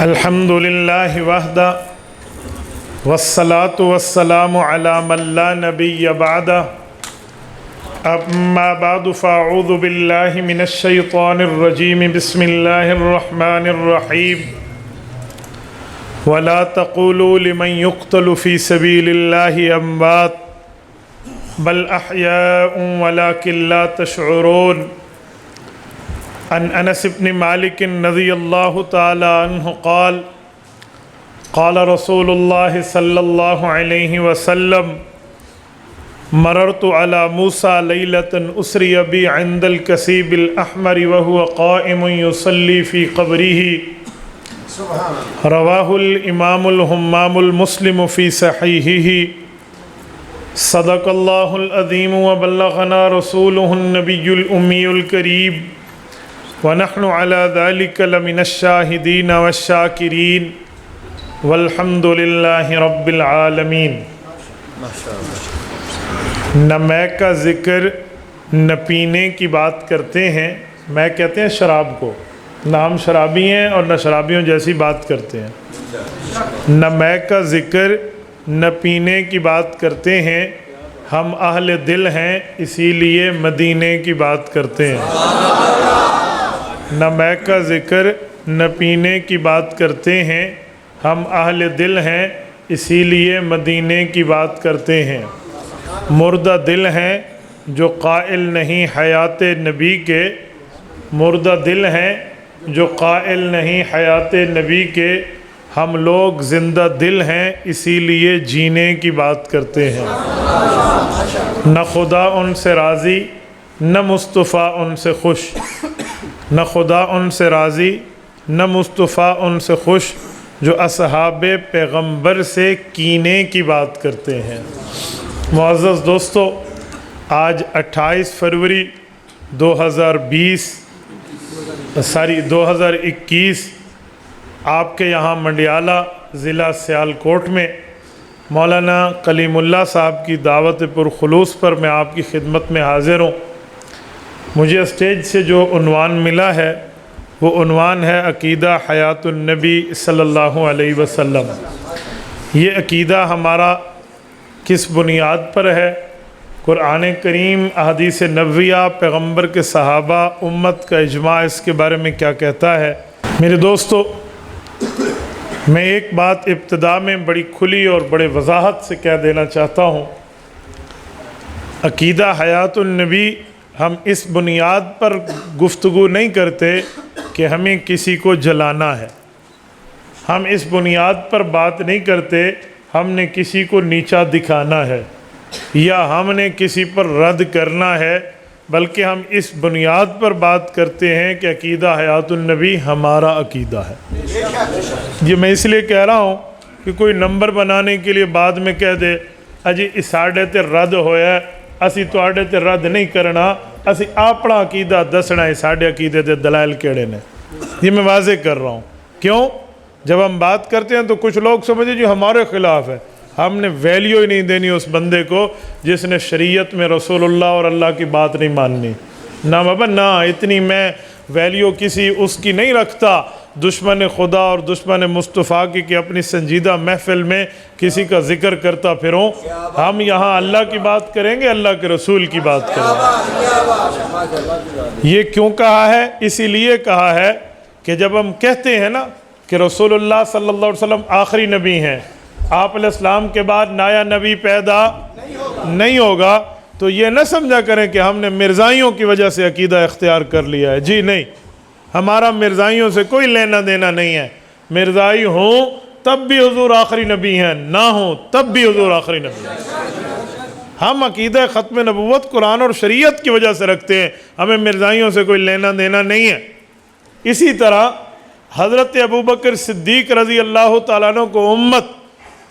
الحمد للہ وحدہ والصلاة والسلام علی من لا نبی بعدہ اما بعد فاعوذ باللہ من الشیطان الرجیم بسم اللہ الرحمن الرحیم ولا تقولوا لمن يقتل في سبيل الله اموات بل احیاء ولكن لا تشعرون عن انس بن مالک رضی اللہ تعالی عنہ قال قال رسول اللہ صلی اللہ علیہ وسلم مررت على موسى ليلة أسري بي عند الكثيب الأحمر وهو قائم يصلي في قبره رواه الإمام الهمام المسلم في صحيحه صدق الله العظيم وبلغنا رسوله النبي الأمي الكريم ونحن على ذلك لمن الشاهدين والشاكرين والحمد لله رب العالمين۔ نہ میں کا ذکر نہ پینے کی بات کرتے ہیں، میں کہتے ہیں شراب کو، نہ ہم شرابی ہیں اور نہ شرابیوں جیسی بات کرتے ہیں۔ نہ میں کا ذکر نہ پینے کی بات کرتے ہیں، ہم اہل دل ہیں اسی لیے مدینے کی بات کرتے ہیں۔ نہ میں کا ذکر نہ پینے کی بات کرتے ہیں، ہم اہل دل ہیں اسی لیے مدینے کی بات کرتے ہیں۔ مردہ دل ہیں جو قائل نہیں حیات نبی کے، مردہ دل ہیں جو قائل نہیں حیات نبی کے، ہم لوگ زندہ دل ہیں اسی لیے جینے کی بات کرتے ہیں۔ نہ خدا ان سے راضی نہ مصطفیٰ ان سے خوش، نہ خدا ان سے راضی نہ مصطفیٰ ان سے خوش، جو اصحاب پیغمبر سے کینے کی بات کرتے ہیں۔ معزز دوستو، آج 28 فروری 2021 آپ کے یہاں منڈیالہ ضلع سیالکوٹ میں مولانا کلیم اللہ صاحب کی دعوت پرخلوص پر میں آپ کی خدمت میں حاضر ہوں۔ مجھے اسٹیج سے جو عنوان ملا ہے وہ عنوان ہے عقیدہ حیات النبی صلی اللہ علیہ وسلم۔ یہ عقیدہ ہمارا کس بنیاد پر ہے؟ قرآن کریم، احادیث نبویہ، پیغمبر کے صحابہ، امت کا اجماع اس کے بارے میں کیا کہتا ہے؟ میرے دوستو، میں ایک بات ابتدا میں بڑی کھلی اور بڑے وضاحت سے کہہ دینا چاہتا ہوں۔ عقیدہ حیات النبی ہم اس بنیاد پر گفتگو نہیں کرتے کہ ہمیں کسی کو جلانا ہے، ہم اس بنیاد پر بات نہیں کرتے ہم نے کسی کو نیچا دکھانا ہے یا ہم نے کسی پر رد کرنا ہے، بلکہ ہم اس بنیاد پر بات کرتے ہیں کہ عقیدہ حیات النبی ہمارا عقیدہ ہے۔ یہ میں اس لیے کہہ رہا ہوں کہ کوئی نمبر بنانے کے لیے بعد میں کہہ دے اجی ساڈے تے رد ہویا، اسی تواڈے تے رد نہیں کرنا، اسی اپنا عقیدہ دسنا ہے، ساڈے عقیدے تے دلائل کیڑے نے۔ یہ میں واضح کر رہا ہوں۔ کیوں؟ جب ہم بات کرتے ہیں تو کچھ لوگ سمجھے جو ہمارے خلاف ہے، ہم نے ویلیو ہی نہیں دینی اس بندے کو جس نے شریعت میں رسول اللہ اور اللہ کی بات نہیں ماننی۔ نہ بابا نہ، اتنی میں ویلیو کسی اس کی نہیں رکھتا دشمن خدا اور دشمن مصطفیٰ کی کہ اپنی سنجیدہ محفل میں کسی کا ذکر کرتا پھروں۔ ہم یہاں اللہ کی بات کریں گے، اللہ کے رسول کی بات کریں گے۔ یہ کیوں کہا ہے؟ اسی لیے کہا ہے کہ جب ہم کہتے ہیں نا کہ رسول اللہ صلی اللہ علیہ وسلم آخری نبی ہیں، آپ علیہ السلام کے بعد نیا نبی پیدا نہیں ہوگا، تو یہ نہ سمجھا کریں کہ ہم نے مرزائیوں کی وجہ سے عقیدہ اختیار کر لیا ہے۔ جی نہیں، ہمارا مرزائیوں سے کوئی لینا دینا نہیں ہے۔ مرزائی ہوں تب بھی حضور آخری نبی ہیں، نہ ہوں تب بھی حضور آخری نبی ہیں۔ ہم عقیدہ ختم نبوت قرآن اور شریعت کی وجہ سے رکھتے ہیں، ہمیں مرزائیوں سے کوئی لینا دینا نہیں ہے۔ اسی طرح حضرت ابوبکر صدیق رضی اللہ تعالیٰ عنہ کو امت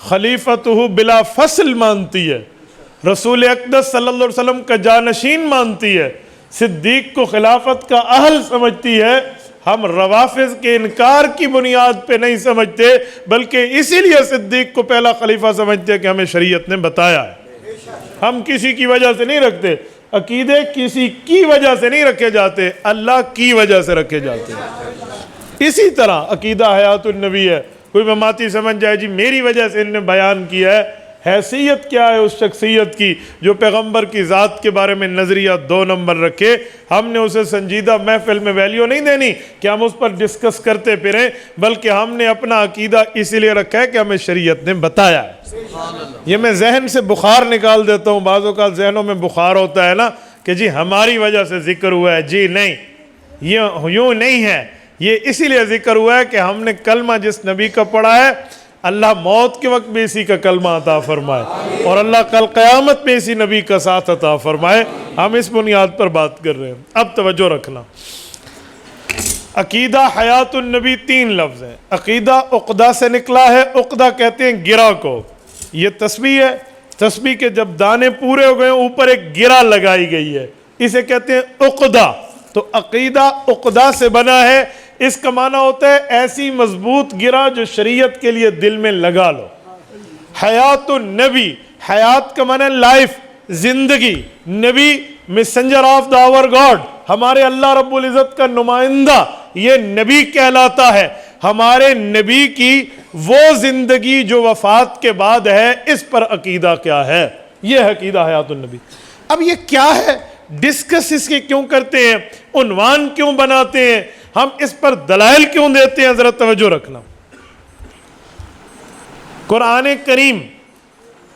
خلیفتہ بلا فصل مانتی ہے، رسول اقدس صلی اللہ علیہ وسلم کا جانشین مانتی ہے، صدیق کو خلافت کا اہل سمجھتی ہے۔ ہم روافض کے انکار کی بنیاد پہ نہیں سمجھتے، بلکہ اسی لیے صدیق کو پہلا خلیفہ سمجھتے ہیں کہ ہمیں شریعت نے بتایا ہے۔ ہم کسی کی وجہ سے نہیں رکھتے، عقیدے کسی کی وجہ سے نہیں رکھے جاتے، اللہ کی وجہ سے رکھے جاتے ہیں۔ اسی طرح عقیدہ حیات النبی ہے. کوئی مماتی سمجھ جائے جی میری وجہ سے ان نے بیان کیا ہے. حیثیت کیا ہے اس شخصیت کی جو پیغمبر کی ذات کے بارے میں نظریہ 2 نمبر رکھے. ہم نے اسے سنجیدہ محفل میں ویلیو نہیں دینی کہ ہم اس پر ڈسکس کرتے پھریں، بلکہ ہم نے اپنا عقیدہ اس لیے رکھا ہے کہ ہمیں شریعت نے بتایا ہے. یہ میں ذہن سے بخار نکال دیتا ہوں. بعض اوقات ذہنوں میں بخار ہوتا ہے نا کہ جی ہماری وجہ سے ذکر ہوا ہے. جی نہیں، یہ یوں نہیں ہے. یہ اسی لیے ذکر ہوا ہے کہ ہم نے کلمہ جس نبی کا پڑھا ہے، اللہ موت کے وقت بھی اسی کا کلمہ عطا فرمائے، اور اللہ کل قیامت میں اسی نبی کا ساتھ عطا فرمائے. ہم اس بنیاد پر بات کر رہے ہیں. اب توجہ رکھنا، عقیدہ حیات النبی 3 لفظ ہیں. عقیدہ عقدہ سے نکلا ہے. عقدہ کہتے ہیں گرہ کو. یہ تسبیح ہے. تسبیح کے جب دانے پورے ہو گئے اوپر ایک گرہ لگائی گئی ہے، اسے کہتے ہیں عقدہ. تو عقیدہ عقدہ سے بنا ہے. اس کا معنی ہوتا ہے ایسی مضبوط گرہ جو شریعت کے لیے دل میں لگا لو. حیات النبی، حیات کا معنی لائف، زندگی. نبی messenger of the our God, ہمارے اللہ رب العزت کا نمائندہ، یہ نبی کہلاتا ہے. ہمارے نبی کی وہ زندگی جو وفات کے بعد ہے، اس پر عقیدہ کیا ہے؟ یہ ہے عقیدہ حیات النبی. اب یہ کیا ہے؟ ڈسکس اس کے کیوں کرتے ہیں؟ عنوان کیوں بناتے ہیں؟ ہم اس پر دلائل کیوں دیتے ہیں؟ ذرا توجہ رکھنا. قرآن کریم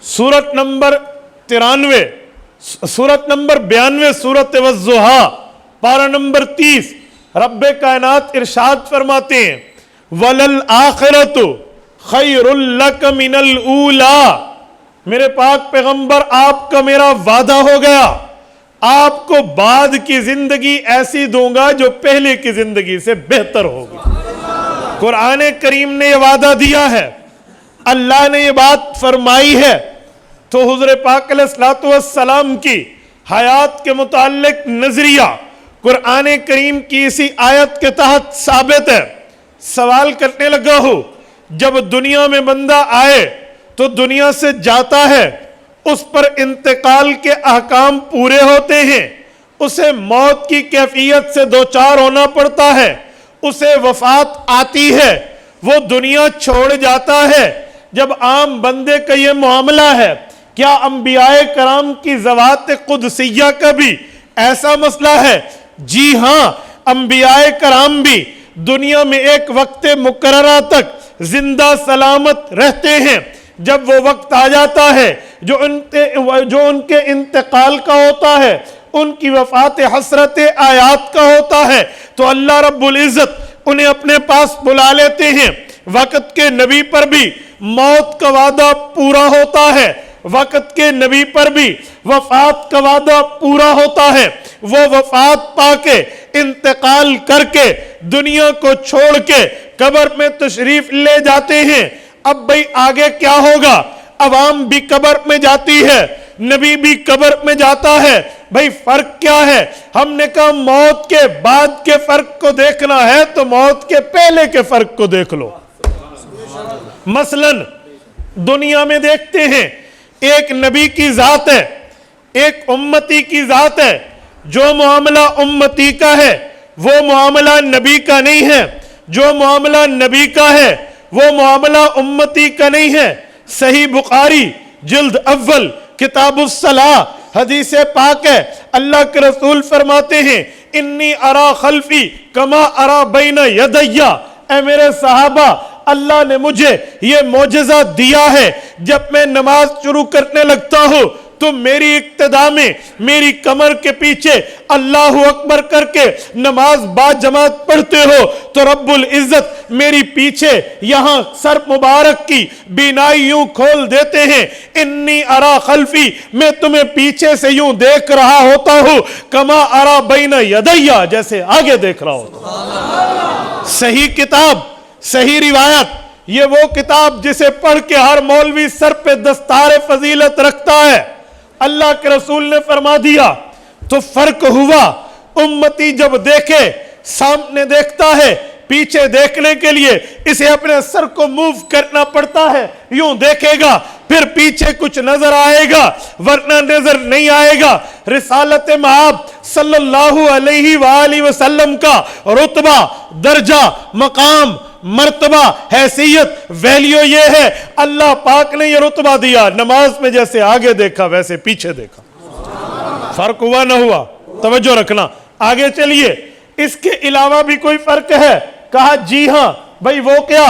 سورت نمبر 93، سورت نمبر 92، سورت والضحیٰ، پارہ نمبر 30، رب کائنات ارشاد فرماتے ہیں وَلَلْآخِرَةُ خَيْرٌ لَكَ مِنَ الْأُولَىٰ. میرے پاک پیغمبر، آپ کا میرا وعدہ ہو گیا، آپ کو بعد کی زندگی ایسی دوں گا جو پہلے کی زندگی سے بہتر ہوگی. قرآن کریم نے یہ وعدہ دیا ہے، اللہ نے یہ بات فرمائی ہے. تو حضور پاک علیہ الصلوۃ والسلام کی حیات کے متعلق نظریہ قرآن کریم کی اسی آیت کے تحت ثابت ہے. سوال کرنے لگا ہوں، جب دنیا میں بندہ آئے تو دنیا سے جاتا ہے، اس پر انتقال کے احکام پورے ہوتے ہیں، اسے موت کی کیفیت سے دوچار ہونا پڑتا ہے، اسے وفات آتی ہے، وہ دنیا چھوڑ جاتا ہے. جب عام بندے کا یہ معاملہ ہے، کیا انبیاء کرام کی ذوات قدسیہ کا بھی ایسا مسئلہ ہے؟ جی ہاں، انبیاء کرام بھی دنیا میں ایک وقت مقررہ تک زندہ سلامت رہتے ہیں. جب وہ وقت آ جاتا ہے جو ان کے انتقال کا ہوتا ہے، ان کی وفات حسرت آیات کا ہوتا ہے، تو اللہ رب العزت انہیں اپنے پاس بلا لیتے ہیں. وقت کے نبی پر بھی موت کا وعدہ پورا ہوتا ہے، وقت کے نبی پر بھی وفات کا وعدہ پورا ہوتا ہے. وہ وفات پا کے انتقال کر کے دنیا کو چھوڑ کے قبر میں تشریف لے جاتے ہیں. اب بھئی آگے کیا ہوگا؟ عوام بھی قبر میں جاتی ہے، نبی بھی قبر میں جاتا ہے. بھئی فرق کیا ہے؟ ہم نے کہا موت کے بعد کے فرق کو دیکھنا ہے تو موت کے پہلے کے فرق کو دیکھ لو. مثلا دنیا میں دیکھتے ہیں، ایک نبی کی ذات ہے، ایک امتی کی ذات ہے. جو معاملہ امتی کا ہے وہ معاملہ نبی کا نہیں ہے، جو معاملہ نبی کا ہے وہ معاملہ امتی کا نہیں ہے. صحیح بخاری جلد اول کتاب الصلاۃ حدیث پاک ہے، اللہ کے رسول فرماتے ہیں انی ارا خلفی کما ارا بین یدیا. اے میرے صحابہ، اللہ نے مجھے یہ معجزہ دیا ہے، جب میں نماز شروع کرنے لگتا ہوں تم میری اقتداء میں میری کمر کے پیچھے اللہ اکبر کر کے نماز با جماعت پڑھتے ہو تو رب العزت میری پیچھے یہاں سر مبارک کی بینائی یوں کھول دیتے ہیں. انی ارا خلفی، میں تمہیں پیچھے سے یوں دیکھ رہا ہوتا ہوں کما ارا بین یدیا، جیسے آگے دیکھ رہا ہوتا ہوں. صحیح کتاب، صحیح روایت، یہ وہ کتاب جسے پڑھ کے ہر مولوی سر پہ دستار فضیلت رکھتا ہے. اللہ کے رسول نے فرما دیا. تو فرق ہوا، امتی جب دیکھے سامنے دیکھتا ہے، پیچھے دیکھنے کے لیے اسے اپنے سر کو موو کرنا پڑتا ہے، یوں دیکھے گا پھر پیچھے کچھ نظر آئے گا ورنہ نظر نہیں آئے گا۔ رسالت مآب صلی اللہ علیہ وآلہ وسلم کا رتبہ، درجہ، مقام، مرتبہ، حیثیت، ویلیو یہ ہے، اللہ پاک نے یہ رتبہ دیا، نماز میں جیسے آگے دیکھا ویسے پیچھے دیکھا۔ فرق ہوا نہ ہوا؟ توجہ رکھنا۔ آگے چلیے، اس کے علاوہ بھی کوئی فرق ہے؟ کہا جی ہاں بھائی، وہ کیا؟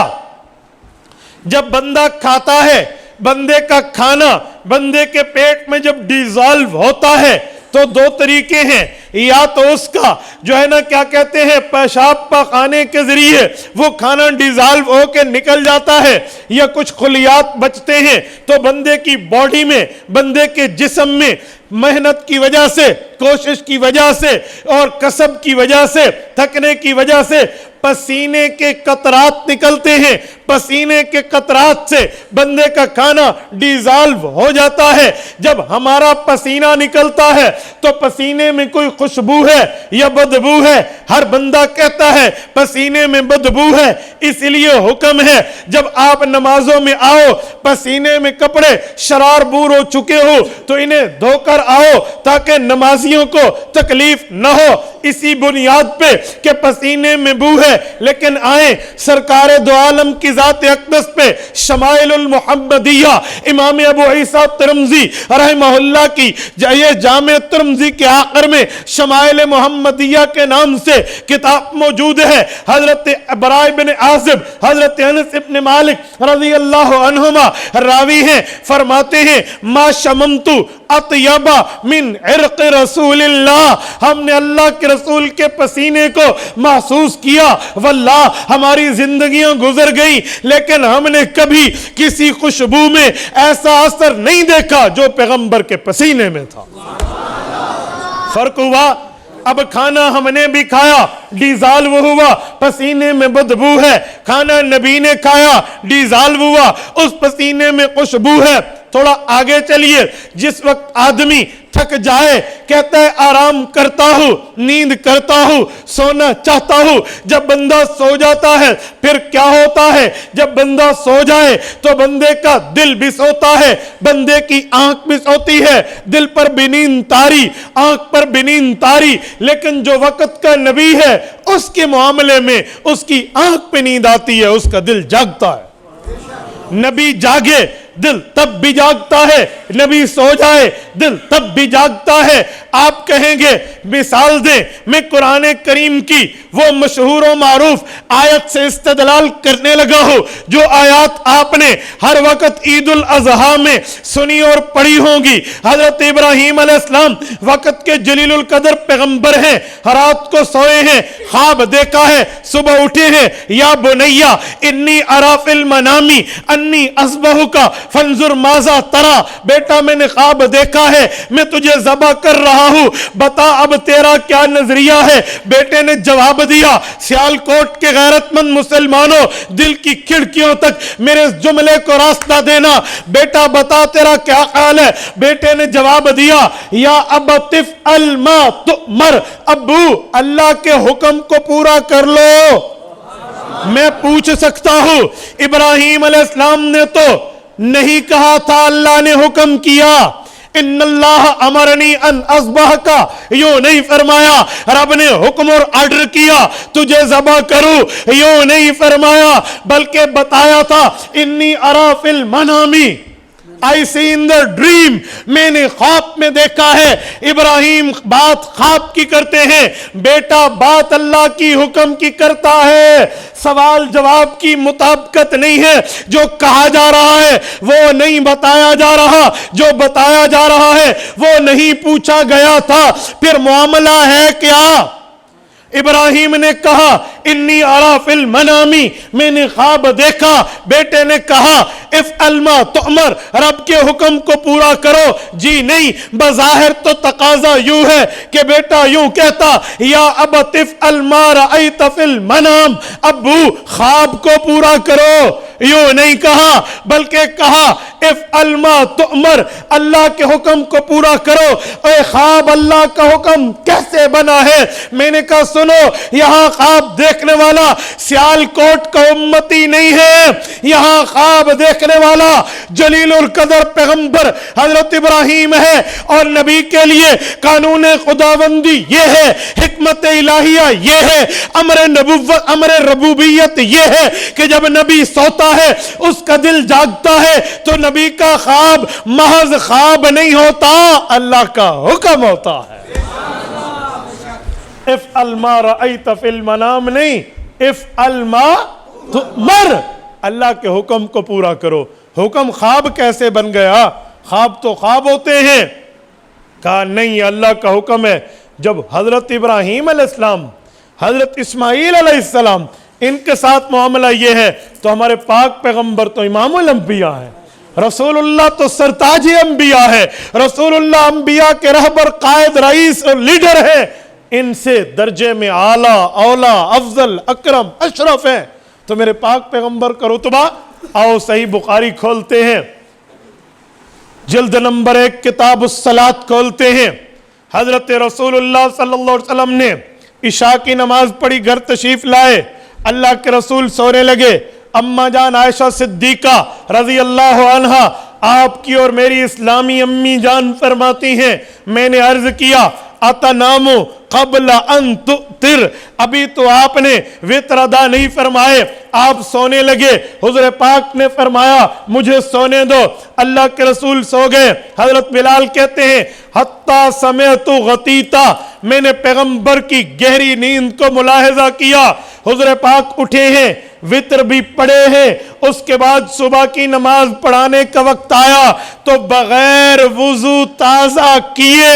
جب بندہ کھاتا ہے، بندے کا کھانا بندے کے پیٹ میں جب ڈیزالو ہوتا ہے تو دو طریقے ہیں، یا تو اس کا جو ہے نا کیا کہتے ہیں پیشاب پاخانے کے ذریعے وہ کھانا ڈیزالو ہو کے نکل جاتا ہے، یا کچھ خلیات بچتے ہیں تو بندے کی باڈی میں، بندے کے جسم میں محنت کی وجہ سے، کوشش کی وجہ سے اور کسب کی وجہ سے، تھکنے کی وجہ سے پسینے کے قطرات نکلتے ہیں، پسینے کے قطرات سے بندے کا کھانا ڈیزالو ہو جاتا ہے۔ جب ہمارا پسینہ نکلتا ہے تو پسینے میں کوئی خوشبو ہے یا بدبو ہے؟ ہر بندہ کہتا ہے پسینے میں بدبو ہے۔ اس لیے حکم ہے جب آپ نمازوں میں آؤ، پسینے میں کپڑے شرار بور ہو چکے ہو تو انہیں دھو کر آؤ تاکہ نمازیوں کو تکلیف نہ ہو۔ اسی بنیاد پہ کہ پسینے میں بو ہے، لیکن آئیں سرکار دو عالم کی ذات اقدس پہ شمائل المحمدیہ امام ابو عیسیٰ ترمذی رحمہ اللہ کی یہ جامع ترمذی کے آخر میں شمائل محمدیہ کے نام سے کتاب موجود ہے۔ حضرت براء بن عازب، حضرت انس بن مالک رضی اللہ عنہما راوی ہیں، فرماتے ہیں ما شممت اطیب من عرق رسول اللہ، ہم نے اللہ کے رسول کے پسینے کو محسوس کیا، واللہ ہماری زندگیاں گزر گئی لیکن ہم نے کبھی کسی خوشبو میں ایسا اثر نہیں دیکھا جو پیغمبر کے پسینے میں تھا۔ فرق ہوا، اب کھانا ہم نے بھی کھایا، ڈیزالو ہوا، پسینے میں بدبو ہے، کھانا نبی نے کھایا، ڈیزالو ہوا، اس پسینے میں خوشبو ہے۔ تھوڑا آگے چلیے، جس وقت آدمی تھک جائے کہتا ہے آرام کرتا ہوں، نیند کرتا ہوں، سونا چاہتا ہوں، جب بندہ سو جاتا ہے پھر کیا ہوتا ہے؟ جب بندہ سو جائے تو بندے کا دل بھی سوتا ہے، بندے کی آنکھ بھی سوتی ہے، دل پر بھی نیند تاری، آنکھ پر بھی نیند تاری، لیکن جو وقت کا نبی ہے اس کے معاملے میں اس کی آنکھ پہ نیند آتی ہے، اس کا دل جاگتا ہے۔ نبی جاگے دل تب بھی جاگتا ہے، نبی سو جائے دل تب بھی جاگتا ہے۔ آپ کہیں گے مثال دیں، میں قرآن کریم کی وہ مشہور و معروف آیت سے استدلال کرنے لگا ہوں جو آیات آپ نے ہر وقت عید الاضحیٰ میں سنی اور پڑھی ہوں گی۔ حضرت ابراہیم علیہ السلام وقت کے جلیل القدر پیغمبر ہیں، رات کو سوئے ہیں، خواب دیکھا ہے، صبح اٹھے ہیں، یا بنیا انی ارا فی المنام انی اذبحک فانظر ماذا ترى، بیٹا میں نے خواب دیکھا ہے، میں تجھے ذبح کر رہا ہوں، بتا اب تیرا کیا نظریہ ہے؟ بیٹے نے جواب دیا سیال کوٹ کے غیرت مند مسلمانوں، دل کی کھڑکیوں تک میرے اس جملے کو راستہ دینا، بیٹا بتا تیرا کیا خیال ہے؟ بیٹے نے جواب دیا یا ابت افعل ما تؤمر، ابو اللہ کے حکم کو پورا کر لو۔ میں پوچھ سکتا ہوں ابراہیم علیہ السلام نے تو نہیں کہا تھا اللہ نے حکم کیا، ان اللہ امرنی ان اذبحک، یوں نہیں فرمایا رب نے حکم اور آرڈر کیا تجھے ذبح کروں، یوں نہیں فرمایا، بلکہ بتایا تھا انی ارا فی المنام I see in the dream، میں نے خواب میں دیکھا ہے۔ ابراہیم بات خواب کی کرتے ہیں، بیٹا بات اللہ کی حکم کی کرتا ہے۔ سوال جواب کی مطابقت نہیں ہے، جو کہا جا رہا ہے وہ نہیں بتایا جا رہا، جو بتایا جا رہا ہے وہ نہیں پوچھا گیا تھا، پھر معاملہ ہے کیا؟ ابراہیم نے کہا انی ارا فی المنامی، میں نے خواب دیکھا، بیٹے نے کہا افعل ما تؤمر، رب کے حکم کو پورا کرو۔ جی نہیں، بظاہر تو تقاضا یوں ہے کہ بیٹا یوں کہتا یا ابت افعل ما رأیت فی المنام، ابو خواب کو پورا کرو۔ یوں نہیں کہا بلکہ کہا افعل ما تؤمر، اللہ کے حکم کو پورا کرو۔ اے خواب اللہ کا حکم کیسے بنا ہے؟ میں نے کہا سنو، یہاں خواب دیکھنے والا سیال کوٹ کا امتی نہیں ہے، یہاں خواب دیکھنے والا جلیل القدر پیغمبر حضرت ابراہیم ہے، اور نبی کے لیے قانون خداوندی یہ ہے، حکمت الہیہ یہ ہے، امر نبوت امر ربوبیت یہ ہے کہ جب نبی سوتا ہے اس کا دل جاگتا ہے تو نبی کا خواب محض خواب نہیں ہوتا، اللہ کا حکم ہوتا ہے۔ افعل ما رأیت فی المنام نہیں، افعل ما تؤمر، اللہ کے حکم کو پورا کرو۔ حکم خواب کیسے بن گیا؟ خواب تو خواب ہوتے ہیں۔ کہا نہیں، اللہ کا حکم ہے۔ جب حضرت ابراہیم علیہ السلام، حضرت اسماعیل علیہ السلام، ان کے ساتھ معاملہ یہ ہے تو ہمارے پاک پیغمبر تو امام الانبیاء ہے، رسول اللہ تو سرتاج انبیاء ہے، رسول اللہ انبیاء کے رہبر، قائد، رئیس اور لیڈر ہے، ان سے درجے میں اعلیٰ، اولا، افضل، اکرم، اشرف ہیں۔ تو میرے پاک پیغمبر کا رتبہ، آؤ صحیح بخاری کھولتے ہیں، جلد نمبر 1 کتاب الصلاۃ کھولتے ہیں۔ حضرت رسول اللہ صلی اللہ علیہ وسلم نے عشاء کی نماز پڑھی، گھر تشریف لائے، اللہ کے رسول سونے لگے۔ اماں جان عائشہ صدیقہ رضی اللہ عنہا، آپ کی اور میری اسلامی امی جان فرماتی ہیں، میں نے عرض کیا اتنامو قبل ان تؤتر، ابھی تو آپ نے وتر ادا نہیں فرمائے، آپ سونے لگے۔ حضور پاک نے فرمایا مجھے سونے دو، اللہ کے رسول سو گئے۔ حضرت بلال کہتے ہیں حتی سمعت غطیتا، میں نے پیغمبر کی گہری نیند کو ملاحظہ کیا۔ حضور پاک اٹھے ہیں، وتر بھی پڑھے ہیں، اس کے بعد صبح کی نماز پڑھانے کا وقت آیا تو بغیر وضو تازہ کیے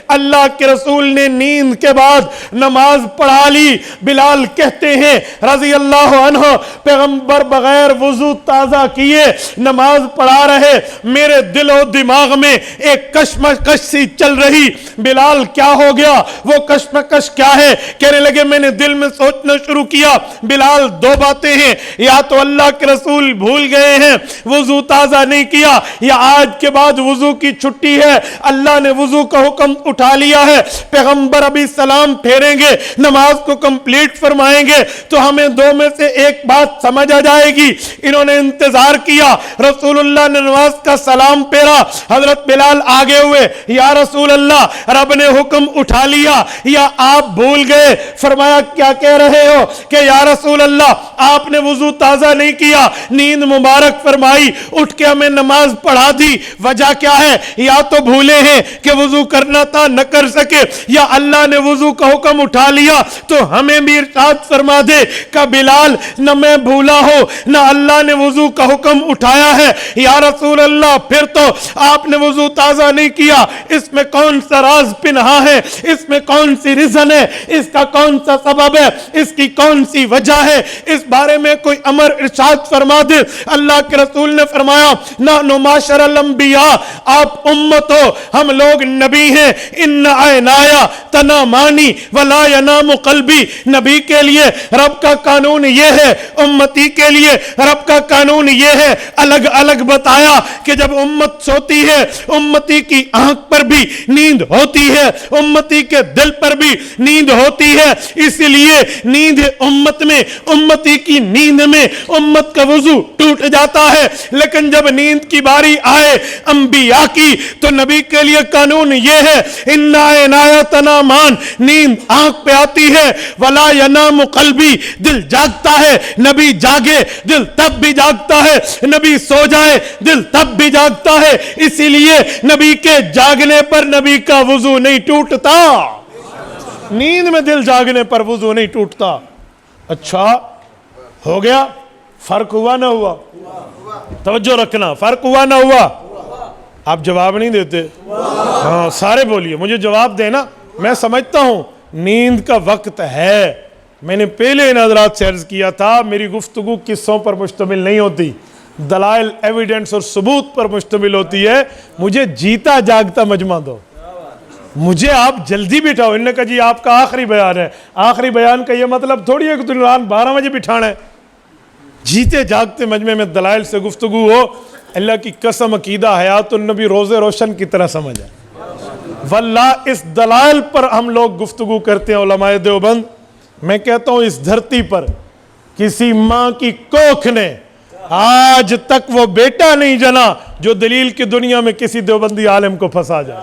اللہ کے رسول نے نیند کے بعد نماز پڑھا لی۔ بلال کہتے ہیں رضی اللہ عنہ، پیغمبر بغیر وضو تازہ کیے نماز پڑھا رہے، میرے دل و دماغ میں ایک کشمکش سی چل رہی۔ بلال کیا ہو گیا؟ وہ کشمکش کیا ہے؟ کہنے لگے میں نے دل میں سوچنا شروع کیا۔ بلال دو باتیں ہیں، یا تو اللہ کے رسول بھول گئے ہیں، وضو تازہ نہیں کیا، یا آج کے بعد وضو کی چھٹی ہے، اللہ نے وضو کا حکم اٹھا لیا ہے، پیغمبر ابھی سلام پھیریں گے، نماز کو کمپلیٹ فرمائیں گے تو ہمیں دو میں سے ایک بات سمجھ آ جائے گی۔ انہوں نے انتظار کیا، رسول اللہ نے نماز کا سلام پھیرا، حضرت بلال آگے ہوئے، یا رسول اللہ رب نے حکم اٹھا لیا یا آپ بھول گئے؟ فرمایا کیا کہہ رہے ہو؟ کہ یا رسول اللہ آپ نے وضو تازہ نہیں کیا، نیند مبارک فرمائی، اٹھ کے ہمیں نماز پڑھا دی، وجہ کیا ہے؟ یا تو بھولے ہیں کہ وضو کرنا تھا نہ کر سکے، یا اللہ نے وضو کا حکم اٹھا لیا تو ہمیں بھی ارشاد فرما دے کہ بلال نہ میں بھولا ہو نہ اللہ نے وضو کا حکم اٹھایا ہے۔ یا رسول اللہ پھر تو آپ نے وضو تازہ نہیں کیا، اس میں کون سا راز پنہا ہے؟ اس میں کون سی ریزن ہے؟ اس کا کون سا سبب ہے؟ اس کی کون سی وجہ ہے؟ اس بارے میں کوئی امر ارشاد فرما دے۔ اللہ کے رسول نے فرمایا نحن معاشر الانبیاء، آپ امت ہو، ہم لوگ نبی ہیں، ان عینایا تنامانی ولا ینام قلبی، نبی کے لیے رب کا قانون یہ ہے، امتی کے لیے رب کا قانون یہ ہے، الگ الگ بتایا کہ جب امت سوتی ہے امتی کی آنکھ پر بھی نیند ہوتی ہے، امتی کے دل پر بھی نیند ہوتی ہے، اس لیے نیند امت میں، امتی کی نیند میں امت کا وضو ٹوٹ جاتا ہے۔ لیکن جب نیند کی باری آئے انبیاء کی تو نبی کے لیے قانون یہ ہے ان عینایا تنامان، نیند آنکھ پہ آتی ہے، ولا ینام قلبی، دل جاگتا ہے، نبی جاگے دل تب بھی جاگتا ہے، نبی سو جائے دل تب بھی جاگتا ہے، اسی لیے نبی کے جاگنے پر نبی کا وضو نہیں ٹوٹتا، نیند میں دل جاگنے پر وضو نہیں ٹوٹتا۔ اچھا ہو گیا؟ فرق ہوا نہ ہوا؟ توجہ رکھنا، فرق ہوا نہ ہوا؟ آپ جواب نہیں دیتے؟ ہاں سارے بولیے، مجھے جواب دینا، میں سمجھتا ہوں نیند کا وقت ہے۔ میں نے پہلے ان حضرات سے عرض کیا تھا میری گفتگو قصوں پر مشتمل نہیں ہوتی، دلائل، ایویڈنس اور ثبوت پر مشتمل ہوتی ہے۔ مجھے جیتا جاگتا مجمع دو، مجھے آپ جلدی بٹھاؤ۔ انہوں نے کہا جی آپ کا آخری بیان ہے، آخری بیان کا یہ مطلب تھوڑی ہے کہ رات 12 بجے بٹھانا ہے۔ جیتے جاگتے مجمع میں دلائل سے گفتگو ہو، اللہ کی قسم عقیدہ حیات النبی روزے روشن کی طرح سمجھ ہے واللہ اس دلائل پر ہم لوگ گفتگو کرتے ہیں علماء دیوبند. میں کہتا ہوں اس دھرتی پر کسی ماں کی کوکھ نے آج تک وہ بیٹا نہیں جنا جو دلیل کی دنیا میں کسی دیوبندی عالم کو پھنسا جائے.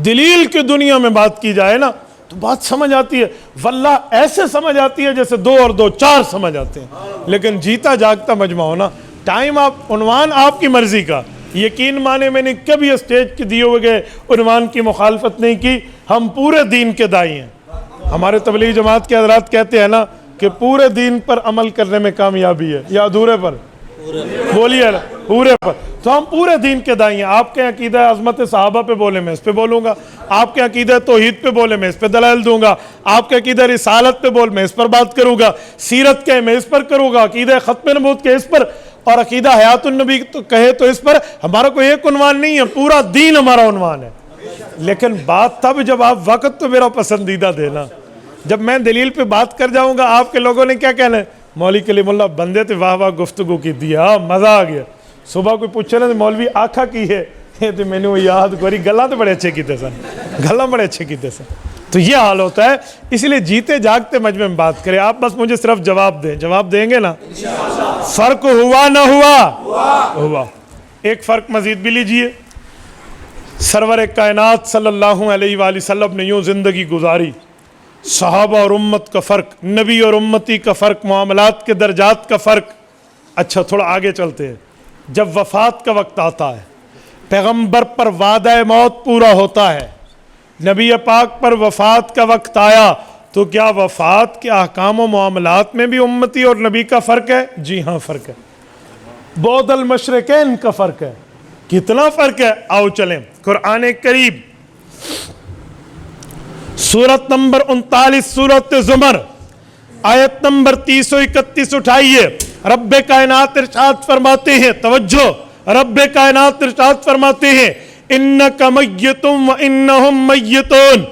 دلیل کی دنیا میں بات کی جائے نا تو بات سمجھ آتی ہے، واللہ ایسے سمجھ آتی ہے جیسے 2 اور 2 4 سمجھ آتے ہیں. لیکن جیتا جاگتا مجمع ہونا، ٹائم آپ عنوان آپ کی مرضی کا، یقین مانے میں نے کبھی اسٹیج کے دیے ہوئے عنوان کی مخالفت نہیں کی. ہم پورے دین کے دائی ہیں. ہمارے تبلیغ جماعت کے حضرات کہتے ہیں نا کہ پورے دین پر عمل کرنے میں کامیابی ہے یا ادھورے پر؟ بولیے نا، پورے پر. تو ہم پورے دین کے دائی ہیں. آپ کے عقیدہ عظمت صحابہ پہ بولے میں اس پہ بولوں گا، آپ کے عقیدہ توحید پہ بولے میں اس پہ دلائل دوں گا، آپ کے عقیدہ رسالت پہ بول میں اس پر بات کروں گا، سیرت کے میں اس پر کروں گا، عقیدہ ختم نبوت کے اس پر، اور عقیدہ حیات النبی تو کہے تو اس پر. ہمارا کوئی ایک عنوان نہیں ہے، پورا دین ہمارا عنوان ہے. لیکن بات تب جب آپ وقت تو میرا پسندیدہ دینا. جب میں دلیل پہ بات کر جاؤں گا آپ کے لوگوں نے کیا کہنا ہے، مولوی کلیم اللہ بندے تھے، واہ واہ گفتگو کی دیا، مزہ آ گیا. صبح کوئی پوچھے نا مولوی آکھا کی ہے تو میں نے وہ یاد کری، گلاں تو بڑے اچھے کیتے سن، گلاں بڑے اچھے کیتے سن. تو یہ حال ہوتا ہے. اس لیے جیتے جاگتے مجمع میں بات کریں. آپ بس مجھے صرف جواب دیں. جواب دیں گے نا؟ فرق ہوا نہ ہوا؟ ایک فرق مزید بھی لیجئے. سرور کائنات صلی اللہ علیہ وآلہ وسلم نے یوں زندگی گزاری. صحابہ اور امت کا فرق، نبی اور امتی کا فرق، معاملات کے درجات کا فرق. اچھا تھوڑا آگے چلتے ہیں. جب وفات کا وقت آتا ہے، پیغمبر پر وعدہ موت پورا ہوتا ہے، نبی پاک پر وفات کا وقت آیا، تو کیا وفات کے احکام و معاملات میں بھی امتی اور نبی کا فرق ہے؟ جی ہاں فرق ہے. بعد المشرقین کا فرق ہے. کتنا فرق ہے؟ آؤ چلیں. قرآن کریم سورت نمبر 39 سورت زمر آیت نمبر 331 اٹھائیے. رب کائنات ارشاد فرماتے ہیں، توجہ، رب کائنات ارشاد فرماتے ہیں انک میت و انہم میتون.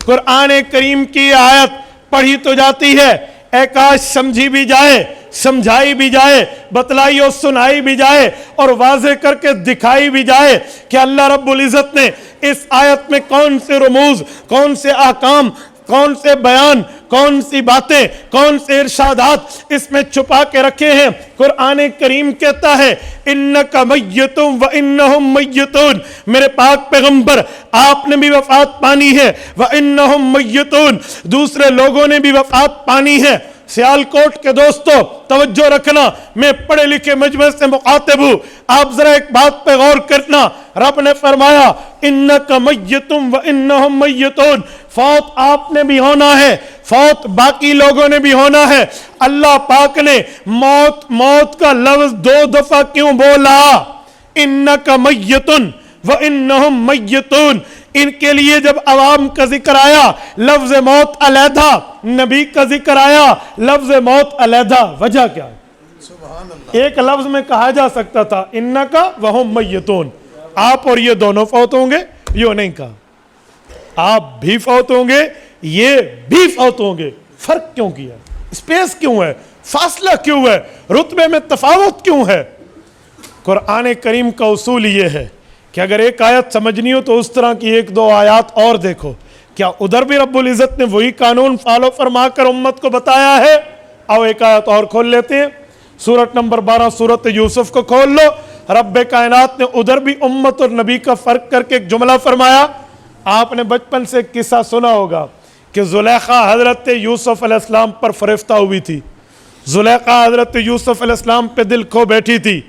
قرآن کریم کی آیت پڑھی تو جاتی ہے، اے کاش سمجھی بھی جائے، سمجھائی بھی جائے، بتلائی اور سنائی بھی جائے، اور واضح کر کے دکھائی بھی جائے کہ اللہ رب العزت نے اس آیت میں کون سے رموز، کون سے احکام، کون سے بیان، کون سی باتیں، کون سے ارشادات اس میں چھپا کے رکھے ہیں. قرآن کریم کہتا ہے انک میت و انہم میتون. میرے پاک پیغمبر آپ نے بھی وفات پانی ہے، وانہم میتون، دوسرے لوگوں نے بھی وفات پانی ہے. سیالکوٹ کے دوستو توجہ رکھنا، میں پڑھے لکھے مجمع سے مخاطب ہوں. آپ ذرا ایک بات پہ غور کرنا. رب نے فرمایا انک میت و انہم میتون. فوت آپ نے بھی ہونا ہے، فوت باقی لوگوں نے بھی ہونا ہے. اللہ پاک نے موت کا لفظ 2 دفعہ کیوں بولا؟ انک میت و انہم میتون. ان کے لیے جب عوام کا ذکر آیا لفظ موت علیحدہ، نبی کا ذکر آیا لفظ موت علیحدہ. وجہ کیا ہے؟ ایک لفظ میں کہا جا سکتا تھا انکا وہم میتون، آپ اور یہ دونوں فوت ہوں گے. یہ نہیں کہا آپ بھی فوت ہوں گے، یہ بھی فوت ہوں گے. فرق کیوں کیا؟ اسپیس کیوں ہے؟ فاصلہ کیوں ہے؟ رتبے میں تفاوت کیوں ہے؟ قرآن کریم کا اصول یہ ہے کہ اگر ایک آیت سمجھنی ہو تو اس طرح کی 1-2 آیات اور دیکھو. کیا ادھر بھی رب العزت نے وہی قانون فالو فرما کر امت کو بتایا ہے؟ آؤ ایک آیت اور کھول لیتے ہیں. سورت نمبر 12 سورت یوسف کو کھول لو. رب کائنات نے ادھر بھی امت اور نبی کا فرق کر کے ایک جملہ فرمایا. آپ نے بچپن سے قصہ سنا ہوگا کہ زلیخا حضرت یوسف علیہ السلام پر فریفتہ ہوئی تھی. زلیخا حضرت یوسف علیہ السلام پہ دل کھو بیٹھی تھی.